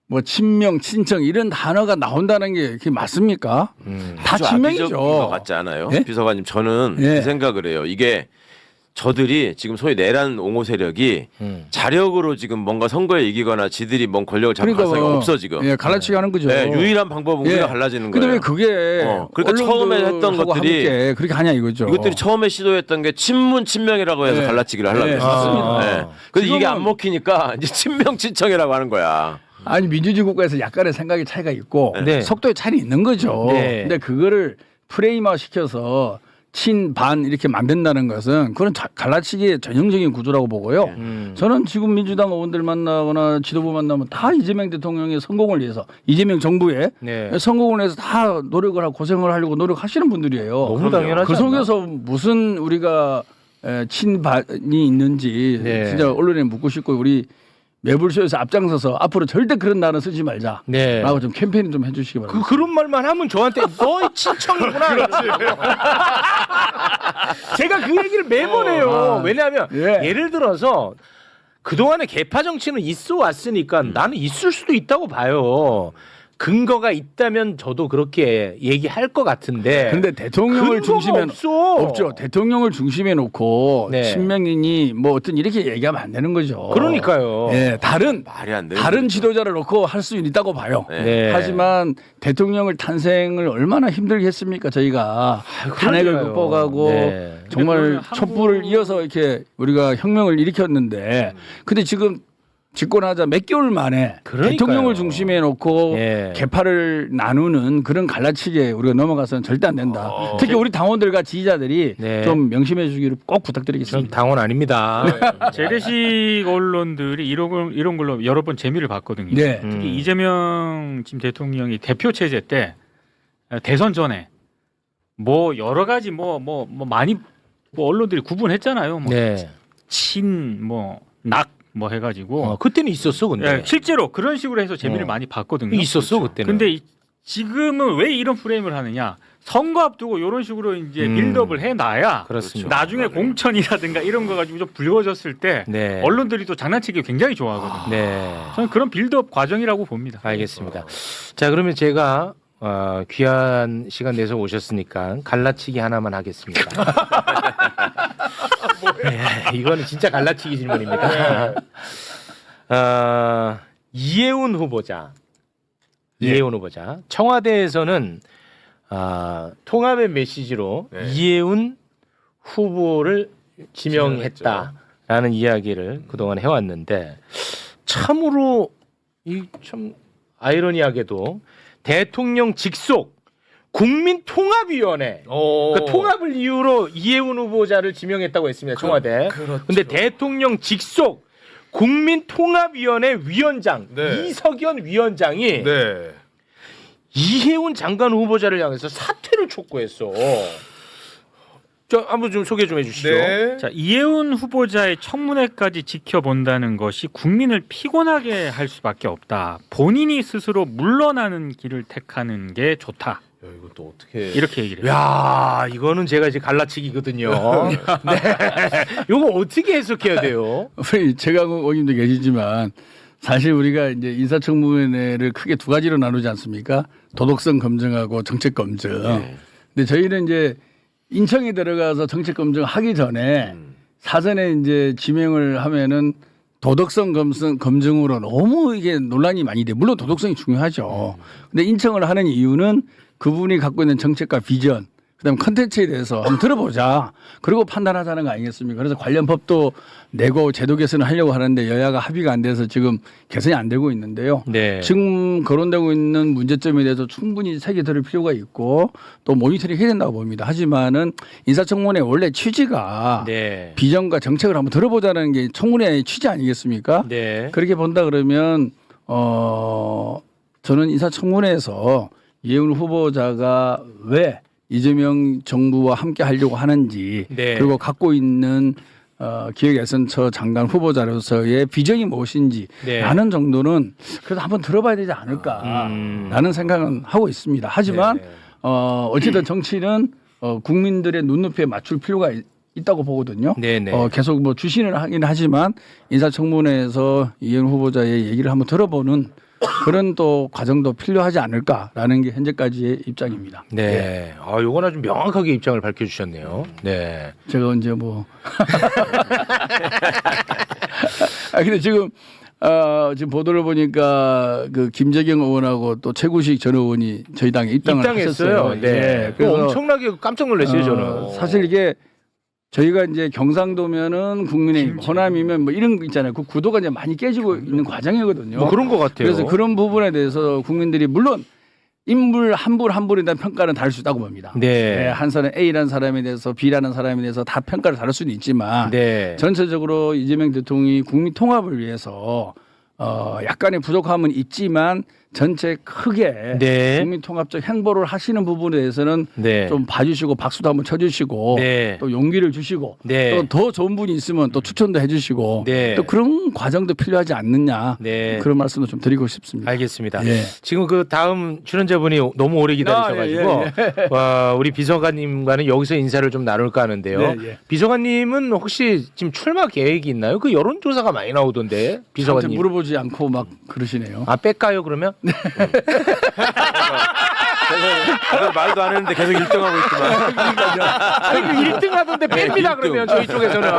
뭐 친명, 친청 이런 단어가 나온다는 게 그게 맞습니까? 다 친명이죠. 것 같지 않아요? 비서관님 저는 그 생각을 해요. 이게 저들이 지금 소위 내란 옹호 세력이 자력으로 지금 뭔가 선거에 이기거나 지들이 뭔 권력을 잡을 가능성이 없어 지금. 갈라치기 하는 거죠. 유일한 방법은 우리가 갈라지는 거예요. 근데 왜 그게 그러니까 처음에 했던 것들이 그렇게 하냐 이거죠. 이것들이 처음에 시도했던 게 친문 친명이라고 해서 갈라치기를 하려고 했었습니다. 근데 이게 안 먹히니까 이제 친명 친청이라고 하는 거야. 아니 민주주의 국가에서 약간의 생각의 차이가 있고 속도의 차이는 있는 거죠. 근데 그거를 프레임화 시켜서 친반 이렇게 만든다는 것은 그건 갈라치기의 전형적인 구조라고 보고요. 저는 지금 민주당 의원들 만나거나 지도부 만나면 다 이재명 대통령의 성공을 위해서 이재명 정부의 성공을 위해서 다 노력을 하고 고생을 하려고 노력하시는 분들이에요. 너무 당연하지 그 속에서 무슨 우리가 친반이 있는지 진짜 언론에 묻고 싶고 우리 매불쇼에서 앞장서서 앞으로 절대 그런 단어 쓰지 말자라고 네. 좀 캠페인 좀 해주시기 바랍니다. 그런 말만 하면 저한테 너의 친척이구나. 제가 그 얘기를 매번 해요. 왜냐하면 예를 들어서 그동안에 개파 정치는 있어 왔으니까 나는 있을 수도 있다고 봐요. 근거가 있다면 저도 그렇게 얘기할 것 같은데. 근데 대통령을 중심에 없죠. 대통령을 중심에 놓고 네. 친명인이 뭐 어떤 이렇게 얘기하면 안 되는 거죠. 그러니까요. 예, 다른 말이 안 되는 다른 거죠. 지도자를 놓고 할 수 있다고 봐요. 네. 하지만 대통령을 탄생을 얼마나 힘들게 했습니까? 저희가 탄핵을 그러니까요. 극복하고 네. 정말 촛불을 이어서 이렇게 우리가 혁명을 일으켰는데, 근데 지금 집권하자 몇 개월 만에 그러니까요. 대통령을 중심에 놓고 예. 개파를 나누는 그런 갈라치기에 우리가 넘어가서는 절대 안 된다. 특히 우리 당원들과 지지자들이 네. 좀 명심해 주기를 꼭 전 부탁드리겠습니다. 당원 아닙니다. 재래식 언론들이 이런 걸로 여러 번 재미를 봤거든요. 네. 특히 이재명 지금 대통령이 대표 체제 때 대선 전에 뭐 여러 가지 뭐 많이 뭐 언론들이 구분했잖아요. 뭐 네. 친 뭐 낙 뭐 해가지고 그때는 있었어, 근데. 예, 실제로 그런 식으로 해서 재미를 많이 봤거든요. 있었어, 그때는. 근데 지금은 왜 이런 프레임을 하느냐? 선거 앞두고 이런 식으로 이제 빌드업을 해놔야 그렇습니다. 나중에 공천이라든가 이런 거 가지고 좀 불거졌을 때 네. 언론들이 또 장난치기 굉장히 좋아하거든요. 네. 저는 그런 빌드업 과정이라고 봅니다. 알겠습니다. 자, 그러면 제가 귀한 시간 내서 오셨으니까 갈라치기 하나만 하겠습니다. 네, 이거는 진짜 갈라치기 질문입니다. 이해운 후보자. 이해운 후보자. 청와대에서는 통합의 메시지로 이해운 후보를 지명했다라는 이야기를 그동안 해왔는데, 참으로 이 참 아이러니하게도 대통령 직속 국민통합위원회, 그러니까 통합을 이유로 이해운 후보자를 지명했다고 했습니다. 청와대. 그런데 대통령 직속 국민통합위원회 위원장 이석연 위원장이 이해운 장관 후보자를 향해서 사퇴를 촉구했어. 저 한번 좀 소개 좀 해주시죠. 자, 이해운 후보자의 청문회까지 지켜본다는 것이 국민을 피곤하게 할 수밖에 없다. 본인이 스스로 물러나는 길을 택하는 게 좋다. 이것도 어떻게 이렇게 얘기를 해요. 야, 이거는 제가 이제 갈라치기거든요. 네, 이거 어떻게 해석해야 돼요? 우리 최강욱 의원님도 계시지만 사실 우리가 이제 인사청문회를 크게 두 가지로 나누지 않습니까? 도덕성 검증하고 정책 검증. 근데 저희는 이제 인청에 들어가서 정책 검증하기 전에 사전에 이제 지명을 하면은 도덕성 검증으로 너무 이게 논란이 많이 돼. 물론 도덕성이 중요하죠. 근데 인청을 하는 이유는 그분이 갖고 있는 정책과 비전, 그다음 컨텐츠에 대해서 한번 들어보자. 그리고 판단하자는 거 아니겠습니까? 그래서 관련 법도 내고 제도 개선을 하려고 하는데 여야가 합의가 안 돼서 지금 개선이 안 되고 있는데요. 네. 지금 거론되고 있는 문제점에 대해서 충분히 새겨 들을 필요가 있고 또 모니터링 해야 된다고 봅니다. 하지만은 인사청문회 원래 취지가 네. 비전과 정책을 한번 들어보자는 게 청문회의 취지 아니겠습니까? 네. 그렇게 본다 그러면 저는 인사청문회에서 이해운 후보자가 왜 이재명 정부와 함께 하려고 하는지 네. 그리고 갖고 있는 기획예산처 장관 후보자로서의 비전이 무엇인지 네. 라는 정도는 그래도 한번 들어봐야 되지 않을까라는 생각은 하고 있습니다. 하지만 네. 어쨌든 정치는 국민들의 눈높이에 맞출 필요가 있다고 보거든요. 네네. 계속 뭐 주시는 하긴 하지만 인사청문회에서 이해운 후보자의 얘기를 한번 들어보는 그런 또 과정도 필요하지 않을까라는 게 현재까지의 입장입니다. 네. 요건 아주 명확하게 입장을 밝혀주셨네요. 네. 제가 언제 뭐. 근데 지금 보도를 보니까 그 김재경 의원하고 또 최구식 전 의원이 저희 당에 입당을 입당했어요. 하셨어요. 네. 그래서 엄청나게 깜짝 놀랐어요, 저는. 사실 이게 저희가 이제 경상도면은 국민의힘, 호남이면 뭐 이런 거 있잖아요. 그 구도가 이제 많이 깨지고 있는 과정이거든요. 뭐 그런 것 같아요. 그래서 그런 부분에 대해서 국민들이 물론 인물 한 분에 대한 평가는 다를 수 있다고 봅니다. 네. 한 사람 A라는 사람에 대해서 B라는 사람에 대해서 다 평가를 다를 수는 있지만 네. 전체적으로 이재명 대통령이 국민 통합을 위해서 약간의 부족함은 있지만 전체 크게 네. 국민통합적 행보를 하시는 부분에 대해서는 네. 좀 봐주시고 박수도 한번 쳐주시고 네. 또 용기를 주시고 네. 또 더 좋은 분이 있으면 또 추천도 해주시고 네. 또 그런 과정도 필요하지 않느냐 네. 그런 말씀도 좀 드리고 싶습니다. 알겠습니다. 예. 지금 그 다음 출연자분이 너무 오래 기다리셔가지고 와, 우리 비서관님과는 여기서 인사를 좀 나눌까 하는데요. 네, 예. 비서관님은 혹시 지금 출마 계획이 있나요? 그 여론조사가 많이 나오던데 저한테 비서관님. 물어보지 않고 막 그러시네요. 아 뺄까요 그러면? 계속 말도 안 했는데 계속 1등하고 있구만. 아니 그 1등 하던데 뺍니다 그러면 저희 쪽에서는.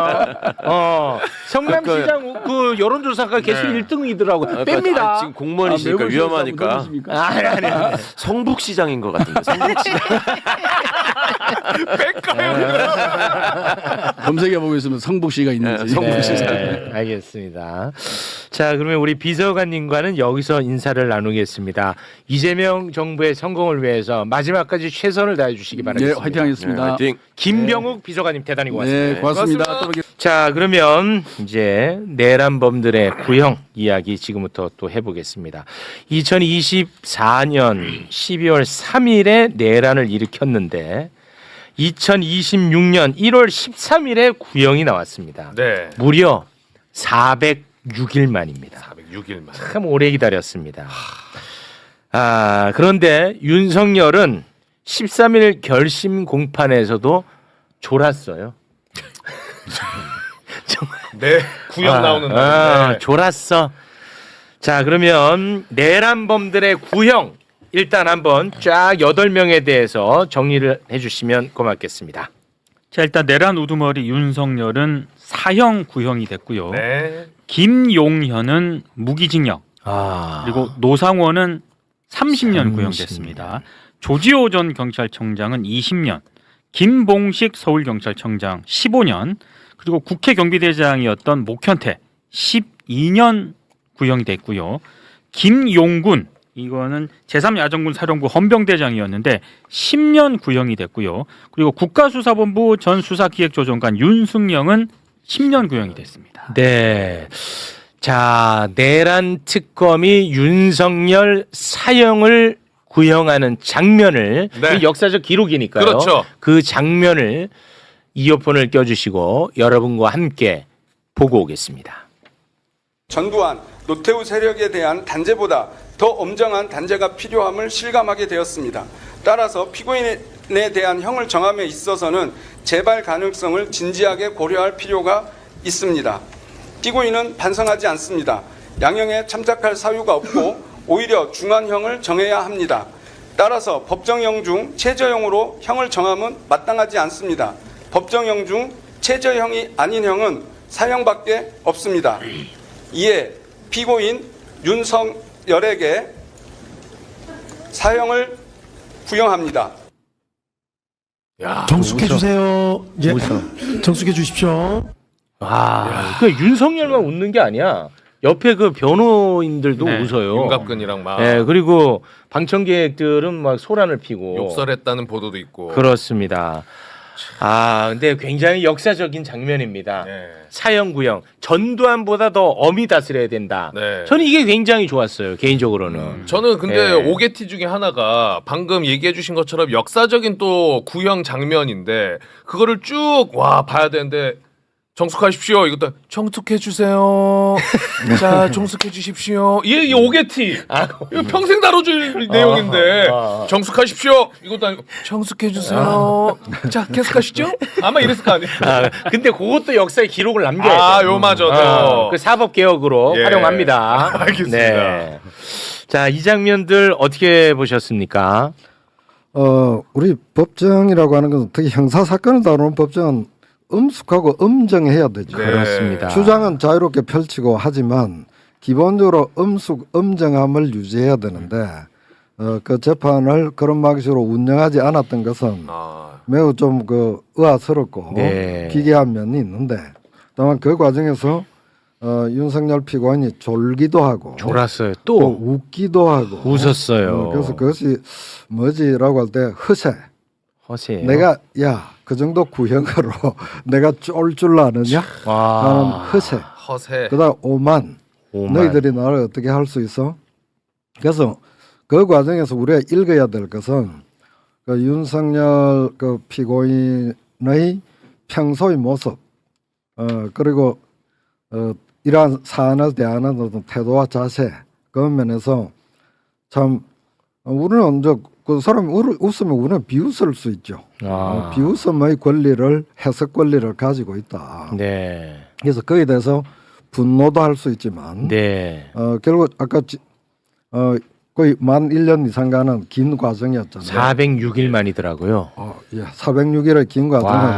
성남시장 그 여론조사가 계속 1등이더라고요. 뺍니다. 지금 공무원이시니까 위험하니까. 아니. 성북시장인 것 같은데. 성북시장. 검색해 보겠습니다. 성북시가 있는지. 성북시장. 네, 알겠습니다. 자, 그러면 우리 비서관님과는 여기서 인사를 나누겠습니다. 이재명 정부의 성공을 위해서 마지막까지 최선을 다해 주시기 바라겠습니다. 네, 화이팅하겠습니다. 네, 화이팅. 김병욱 비서관님 대단히 고맙습니다. 네, 고맙습니다. 또 뵙겠습니다. 자, 그러면 이제 내란범들의 구형 이야기 지금부터 또 해보겠습니다. 2024년 12월 3일에 내란을 일으켰는데 2026년 1월 13일에 구형이 나왔습니다. 네. 무려 406일 만입니다. 406일 만. 참 오래 기다렸습니다. 그런데 윤석열은 13일 결심 공판에서도 졸았어요. 네. 구형 나오는 날. 졸았어. 자, 그러면 내란범들의 구형 일단 한번 쫙 8명에 대해서 정리를 해주시면 고맙겠습니다. 자, 일단 내란 우두머리 윤석열은 사형 구형이 됐고요. 네. 김용현은 무기징역. 그리고 노상원은 30년 구형됐습니다. 조지호 전 경찰청장은 20년, 김봉식 서울경찰청장 15년, 그리고 국회 경비대장이었던 목현태 12년 구형이 됐고요. 김용군 이거는 제3야전군 사령부 헌병대장이었는데 10년 구형이 됐고요. 그리고 국가수사본부 전 수사기획조정관 윤승영은 10년 구형이 됐습니다. 네. 자, 내란 특검이 윤석열 사형을 구형하는 장면을 네. 그 역사적 기록이니까요. 그렇죠. 그 장면을 이어폰을 껴주시고 여러분과 함께 보고 오겠습니다. 전두환, 노태우 세력에 대한 단죄보다 더 엄정한 단죄가 필요함을 실감하게 되었습니다. 따라서 피고인에 대한 형을 정함에 있어서는 재발 가능성을 진지하게 고려할 필요가 있습니다. 피고인은 반성하지 않습니다. 양형에 참작할 사유가 없고 오히려 중한형을 정해야 합니다. 따라서 법정형 중 최저형으로 형을 정함은 마땅하지 않습니다. 법정형 중 최저형이 아닌 형은 사형밖에 없습니다. 이에 피고인 윤석열에게 사형을 구형합니다. 정숙해 주세요. 예. 정숙해 주십시오. 그 윤석열만 웃는 게 아니야. 옆에 그 변호인들도 네. 웃어요. 윤갑근이랑 막 네, 그리고 방청객들은 막 소란을 피고 욕설했다는 보도도 있고. 그렇습니다. 근데 굉장히 역사적인 장면입니다. 네. 사형 구형. 전두환보다 더 엄히 다스려야 된다. 네. 저는 이게 굉장히 좋았어요. 개인적으로는. 저는 근데 네. 오게티 중에 하나가 방금 얘기해 주신 것처럼 역사적인 또 구형 장면인데 그거를 쭉 봐야 되는데 정숙하십시오. 이것도 정숙해 주세요. 자, 정숙해 주십시오. 이 오게티. 이거 평생 다뤄줄 내용인데 정숙하십시오. 이것도 아니고 정숙해 주세요. 자, 계속하시죠. 아마 이랬을 거 아니에요. 근데 그것도 역사의 기록을 남겨야 돼요. 요 맞아. 그 사법 개혁으로 예. 활용합니다. 알겠습니다. 네. 자, 이 장면들 어떻게 보셨습니까? 우리 법정이라고 하는 것은 특히 형사 사건을 다루는 법정은 엄숙하고 엄정해야 되죠. 네. 그렇습니다. 주장은 자유롭게 펼치고 하지만 기본적으로 엄정함을 유지해야 되는데 그 재판을 그런 방식으로 운영하지 않았던 것은 매우 좀 의아스럽고 네. 기괴한 면이 있는데 다만 그 과정에서 윤석열 피고인이 졸기도 하고 졸았어요. 또 웃기도 하고 웃었어요. 그래서 그것이 뭐지라고 할 때 허세예요. 내가 그 정도 구형으로 내가 쫄 줄 아느냐 하는 허세. 허세. 그다음 오만. 너희들이 나를 어떻게 할 수 있어? 그래서 그 과정에서 우리가 읽어야 될 것은 그 윤석열 그 피고인의 평소의 모습, 그리고 이러한 사안을 대하는 어떤 태도와 자세, 그런 면에서 참 우리는 이제 그 사람이 웃으면 우리는 비웃을 수 있죠. 비웃음의 권리를, 해석 권리를 가지고 있다. 네. 그래서 거기에 대해서 분노도 할 수 있지만, 네. 결국 아까 거의 만 1년 이상 가는 긴 과정이었잖아요. 406일 만이더라고요. 예, 406일의 긴 과정을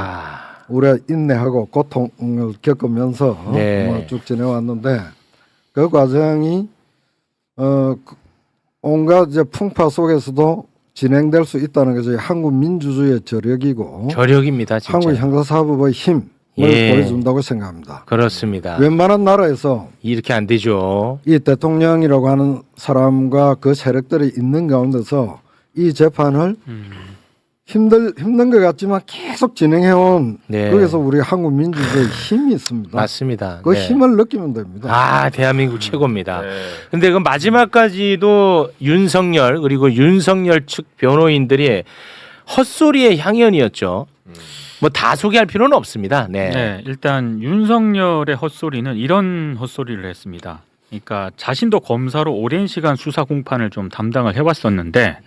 우리가 인내하고 고통을 겪으면서 네. 쭉 지내왔는데, 그 과정이 온갖 이제 풍파 속에서도 진행될 수 있다는 것이 한국 민주주의의 저력이고, 저력입니다, 진짜. 한국 형사사법의 힘을 보여준다고 생각합니다. 그렇습니다. 웬만한 나라에서 이렇게 안 되죠. 이 대통령이라고 하는 사람과 그 세력들이 있는 가운데서 이 재판을 힘든 것 같지만 계속 진행해온, 네. 거기서 우리 한국 민주주의의 힘이 있습니다. 맞습니다. 그 네. 힘을 느끼면 됩니다. 대한민국 최고입니다. 근데 그 마지막까지도 윤석열 그리고 윤석열 측 변호인들이 헛소리의 향연이었죠. 뭐 다 소개할 필요는 없습니다. 네. 네, 일단 윤석열의 헛소리는 이런 헛소리를 했습니다. 그러니까 자신도 검사로 오랜 시간 수사 공판을 좀 담당을 해왔었는데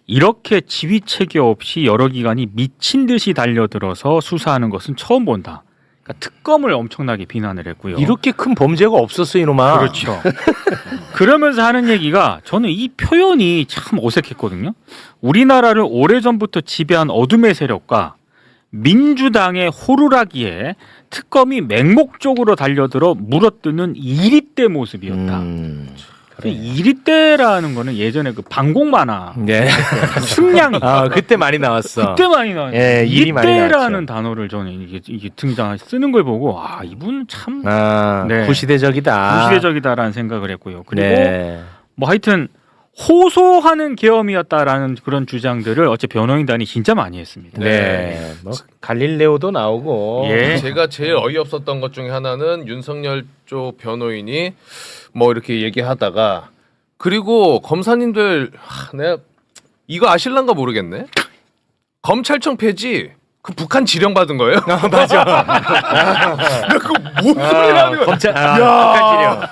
이렇게 지휘체계 없이 여러 기관이 미친 듯이 달려들어서 수사하는 것은 처음 본다. 그러니까 특검을 엄청나게 비난을 했고요. 이렇게 큰 범죄가 없었어 이놈아. 그렇죠. 그러면서 하는 얘기가 저는 이 표현이 참 어색했거든요. 우리나라를 오래전부터 지배한 어둠의 세력과 민주당의 호루라기에 특검이 맹목적으로 달려들어 물어뜯는 이리떼 모습이었다. 그래. 이리떼라는 거는 예전에 그 방공 만화, 네. 승냥이, 그때 많이 나왔어. 그때 많이 나왔어. 예, 일이 많이 이리떼라는 단어를 저는 이게 등장 쓰는 걸 보고 이분 참 구시대적이다. 구시대적이다라는 생각을 했고요. 그리고 네. 뭐 하여튼 호소하는 계엄이었다라는 그런 주장들을 어째 변호인단이 진짜 많이 했습니다. 네. 뭐 갈릴레오도 나오고. 예. 제가 제일 어이없었던 것 중에 하나는 윤석열 쪽 변호인이 뭐 이렇게 얘기하다가 그리고 검사님들 내가 이거 아실란가 모르겠네. 검찰청 폐지 그 북한 지령 받은 거예요? 맞아. 나 그거 뭔 소리라는 거야? 검찰 북한 지령.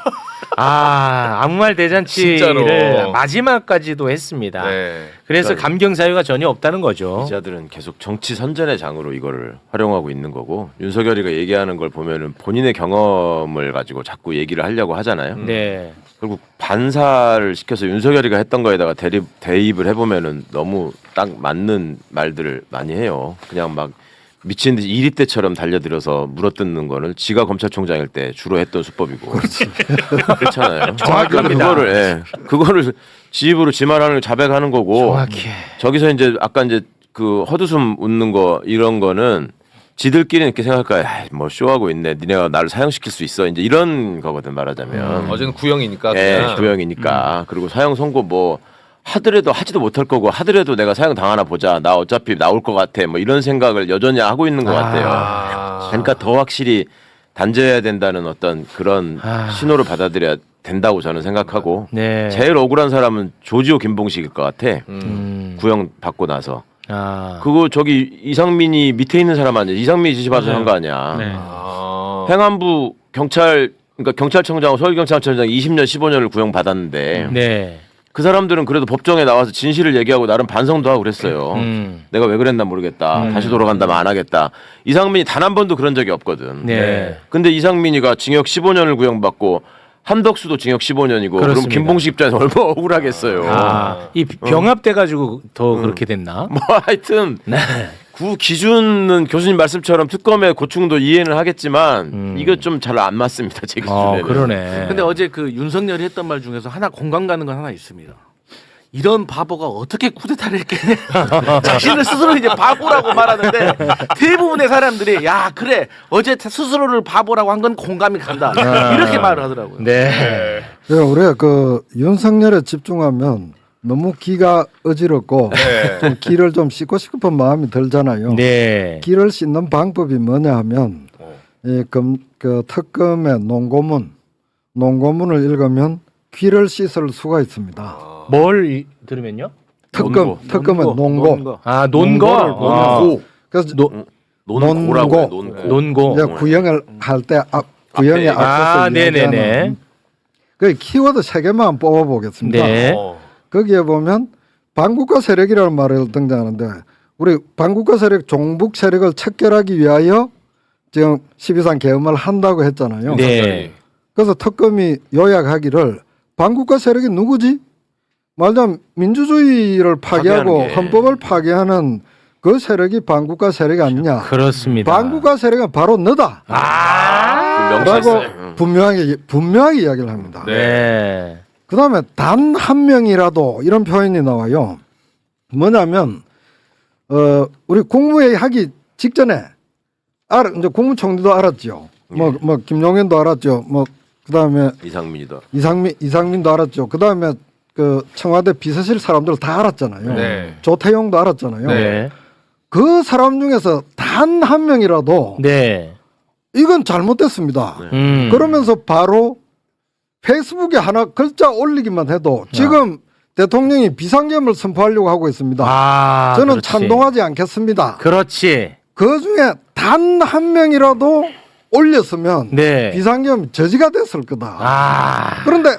아무 말 대잔치를 진짜로. 마지막까지도 했습니다. 네. 그래서 감경 사유가 전혀 없다는 거죠. 기자들은 계속 정치 선전의 장으로 이거를 활용하고 있는 거고 윤석열이가 얘기하는 걸 보면은 본인의 경험을 가지고 자꾸 얘기를 하려고 하잖아요. 네. 결국 반사를 시켜서 윤석열이가 했던 거에다가 대입을 해보면은 너무 딱 맞는 말들을 많이 해요. 그냥 막 미친 듯이 이리떼처럼 달려들어서 물어뜯는 거는 지가 검찰총장일 때 주로 했던 수법이고 그렇잖아요. 정확합니다. 그거를 지 입으로 지 말하는 걸 자백하는 거고 정확해. 저기서 이제 아까 이제 그 헛웃음 웃는 거 이런 거는 지들끼리 이렇게 생각할 거야. 뭐 쇼하고 있네. 니네가 나를 사형시킬 수 있어. 이제 이런 거거든 말하자면. 어제는 구형이니까. 네, 구형이니까. 그리고 사형 선고 뭐 하더라도 하지도 못할 거고 하더라도 내가 사형 당하나 보자. 나 어차피 나올 것 같아. 뭐 이런 생각을 여전히 하고 있는 것 같아요. 그러니까 더 확실히 단죄해야 된다는 어떤 그런 신호를 받아들여야 된다고 저는 생각하고 네. 제일 억울한 사람은 조지호 김봉식일 것 같아. 구형 받고 나서. 그거 저기 이상민이 밑에 있는 사람 아니야? 이상민이 지시받아서 한 거 아니야? 네. 행안부 그러니까 경찰청장, 서울경찰청장 20년, 15년을 구형 받았는데 네. 그 사람들은 그래도 법정에 나와서 진실을 얘기하고 나름 반성도 하고 그랬어요. 내가 왜 그랬나 모르겠다. 다시 돌아간다면 안 하겠다. 이상민이 단 한 번도 그런 적이 없거든. 네. 근데 이상민이가 징역 15년을 구형받고 한덕수도 징역 15년이고 그럼 그렇습니다. 김봉식 입장에서 얼마나 억울하겠어요. 이 병합돼 가지고 더 그렇게 됐나? 뭐 하여튼 그 기준은 교수님 말씀처럼 특검의 고충도 이해는 하겠지만 이거 좀 잘 안 맞습니다. 제 기준에는. 그러네. 근데 어제 그 윤석열이 했던 말 중에서 하나 공감 가는 건 하나 있습니다. 이런 바보가 어떻게 쿠데타를 했겠냐. 자신을 스스로 이제 바보라고 말하는데 대부분의 사람들이 야 그래 어제 스스로를 바보라고 한 건 공감이 간다. 이렇게 말을 하더라고요. 네. 우리가 그 윤석열에 집중하면 너무 기가 어지럽고 좀 기를 좀 씻고 싶은 마음이 들잖아요. 네. 기를 씻는 방법이 뭐냐 하면 그 특검의 논고문을 읽으면 귀를 씻을 수가 있습니다. 뭘 들으면요? 특검은 논고. 아, 논거. 논거를 보면서 그래서 논고라고 해요, 논고. 논고. 이제 구형을 할 때 구형에 앞서서 네네네. 그 키워드 3개만 뽑아보겠습니다. 네. 거기에 보면 반국가 세력이라는 말을 등장하는데 우리 반국가 세력 종북 세력을 척결하기 위하여 지금 12.3 계엄을 한다고 했잖아요. 네. 그래서 특검이 요약하기를 반국가 세력이 누구지? 말하자면 민주주의를 파괴하고 파괴하는 게. 헌법을 파괴하는 그 세력이 반국가 세력이 아니냐. 그렇습니다. 반국가 세력은 바로 너다. 라고 분명하게 이야기를 합니다. 네. 그다음에 단 한 명이라도 이런 표현이 나와요. 뭐냐면 우리 국무회의 하기 직전에 이제 국무총리도 알았죠. 뭐 김용현도 알았죠. 뭐 그다음에 이상민도 알았죠. 그다음에 그 청와대 비서실 사람들 다 알았잖아요. 네. 조태용도 알았잖아요. 네. 그 사람 중에서 단 한 명이라도 네. 이건 잘못됐습니다. 그러면서 바로 페이스북에 하나 글자 올리기만 해도 지금 대통령이 비상계엄을 선포하려고 하고 있습니다. 저는 그렇지. 찬동하지 않겠습니다. 그렇지. 그 중에 단 한 명이라도 올렸으면 네. 비상계엄 저지가 됐을 거다. 그런데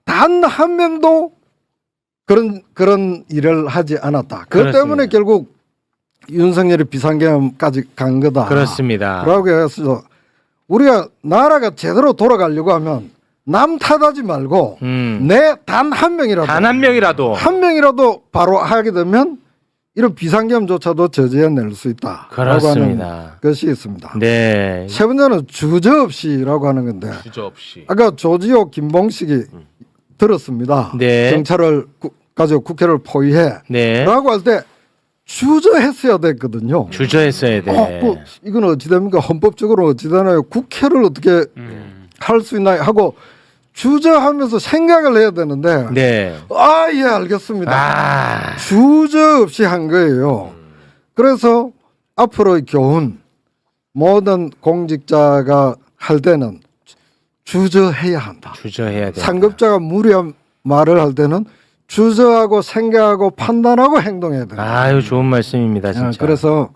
단 한 명도 그런 일을 하지 않았다. 그 그렇습니다. 때문에 결국 윤석열이 비상계엄까지 간 거다. 그렇습니다. 라고 해서 우리가 나라가 제대로 돌아가려고 하면 남 탓하지 말고 내 단 한 명이라도 한 명이라도 바로 하게 되면 이런 비상계엄조차도 저지해낼 수 있다. 그렇습니다. 라고 하는 것이 있습니다. 네. 세 번째는 주저없이라고 하는 건데 주저없이. 아까 조지호 김봉식이 들었습니다. 네. 경찰을 가지고 국회를 포위해 네. 라고 할 때 주저했어야 됐거든요. 주저했어야 돼. 이건 어찌 됩니까? 헌법적으로 어찌 되나요? 국회를 어떻게 할 수 있나요? 하고 주저하면서 생각을 해야 되는데 네. 예 알겠습니다. 주저 없이 한 거예요. 그래서 앞으로의 교훈 모든 공직자가 할 때는 주저해야 한다. 주저해야 돼. 상급자가 무리한 말을 할 때는 주저하고 생각하고 판단하고 행동해야 된다. 아유 좋은 말씀입니다, 진짜. 그래서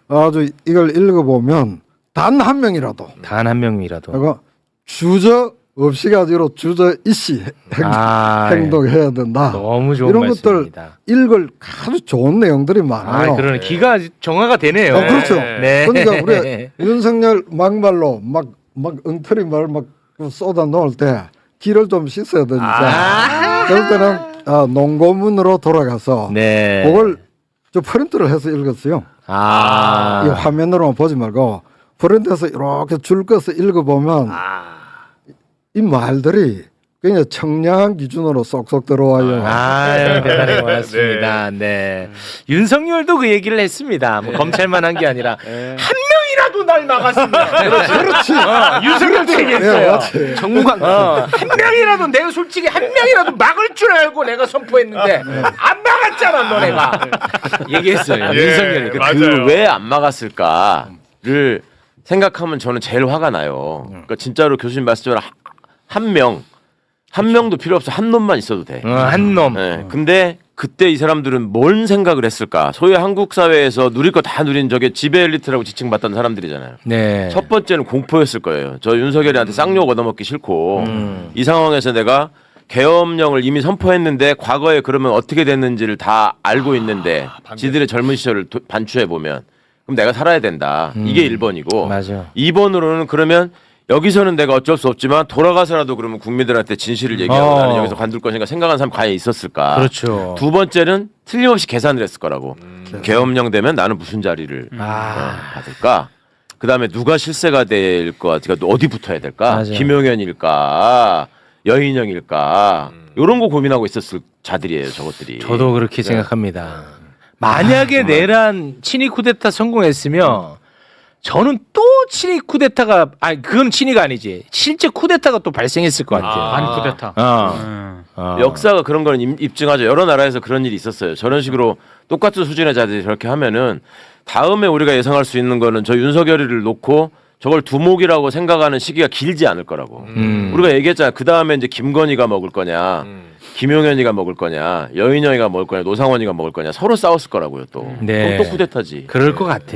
아주 이걸 읽어보면 단 한 명이라도 그리고 주저 없이 가지고 주저 이씨 행동해야 된다. 너무 좋은 이런 말씀입니다. 것들 읽을 아주 좋은 내용들이 많아요. 그러네. 기가 정화가 되네요. 그렇죠. 네. 그러니까 우리 윤석열 막말로 막 엉터리 말 막 쏟아 놓을 때 기를 좀 씻어야 되니까 그럴 때는 농고문으로 돌아가서 그걸 저 프린트를 해서 읽었어요. 이 화면으로만 보지 말고 프린트해서 이렇게 줄 꺼서 읽어보면 이 말들이 그냥 청량한 기준으로 쏙쏙 들어와요. 대단히 고맙습니다. 네. 윤석열도 그 얘기를 했습니다. 뭐 검찰만 한 게 아니라 한 명이라도 날 막았습니다. 그렇지. 윤석열도 얘기했어요. 정무관. 한 명이라도 내가 솔직히 한 명이라도 막을 줄 알고 내가 선포했는데 안 막았잖아 너네가. 얘기했어요. 윤석열이. 그 왜 안 막았을까를 생각하면 저는 제일 화가 나요. 그러니까 진짜로 교수님 말씀처럼 한 명도 필요 없어. 한 놈만 있어도 돼. 한 놈. 네. 근데 그때 이 사람들은 뭔 생각을 했을까? 소위 한국 사회에서 누릴 거 다 누린 저게 지배 엘리트라고 지칭받던 사람들이잖아요. 네. 첫 번째는 공포였을 거예요. 저 윤석열이한테 쌍욕 얻어먹기 싫고 이 상황에서 내가 계엄령을 이미 선포했는데 과거에 그러면 어떻게 됐는지를 다 알고 있는데 지들의 젊은 시절을 반추해 보면 그럼 내가 살아야 된다. 이게 1번이고 맞아. 2번으로는 그러면 여기서는 내가 어쩔 수 없지만 돌아가서라도 그러면 국민들한테 진실을 얘기하고 나는 여기서 관둘 것인가 생각한 사람 과연 있었을까? 그렇죠. 두 번째는 틀림없이 계산을 했을 거라고. 계엄령 되면 나는 무슨 자리를 받을까? 그다음에 누가 실세가 될 것 같을까? 어디 붙어야 될까? 맞아요. 김용현일까? 여인영일까? 이런 거 고민하고 있었을 자들이에요, 저것들이. 저도 그렇게 생각합니다. 만약에 내란 친위 쿠데타 성공했으면 저는 또 친위 쿠데타가 그건 친위가 아니지 실제 쿠데타가 또 발생했을 것 같아요. 반 쿠데타. 역사가 그런 거는 입증하죠. 여러 나라에서 그런 일이 있었어요. 저런 식으로 똑같은 수준의 자들이 저렇게 하면은 다음에 우리가 예상할 수 있는 거는 저 윤석열이를 놓고 저걸 두목이라고 생각하는 시기가 길지 않을 거라고. 우리가 얘기했잖아. 그 다음에 이제 김건희가 먹을 거냐, 김용현이가 먹을 거냐, 여인영이가 먹을 거냐, 노상원이가 먹을 거냐 서로 싸웠을 거라고요 또. 네. 그럼 또 쿠데타지. 그럴 것 같아요.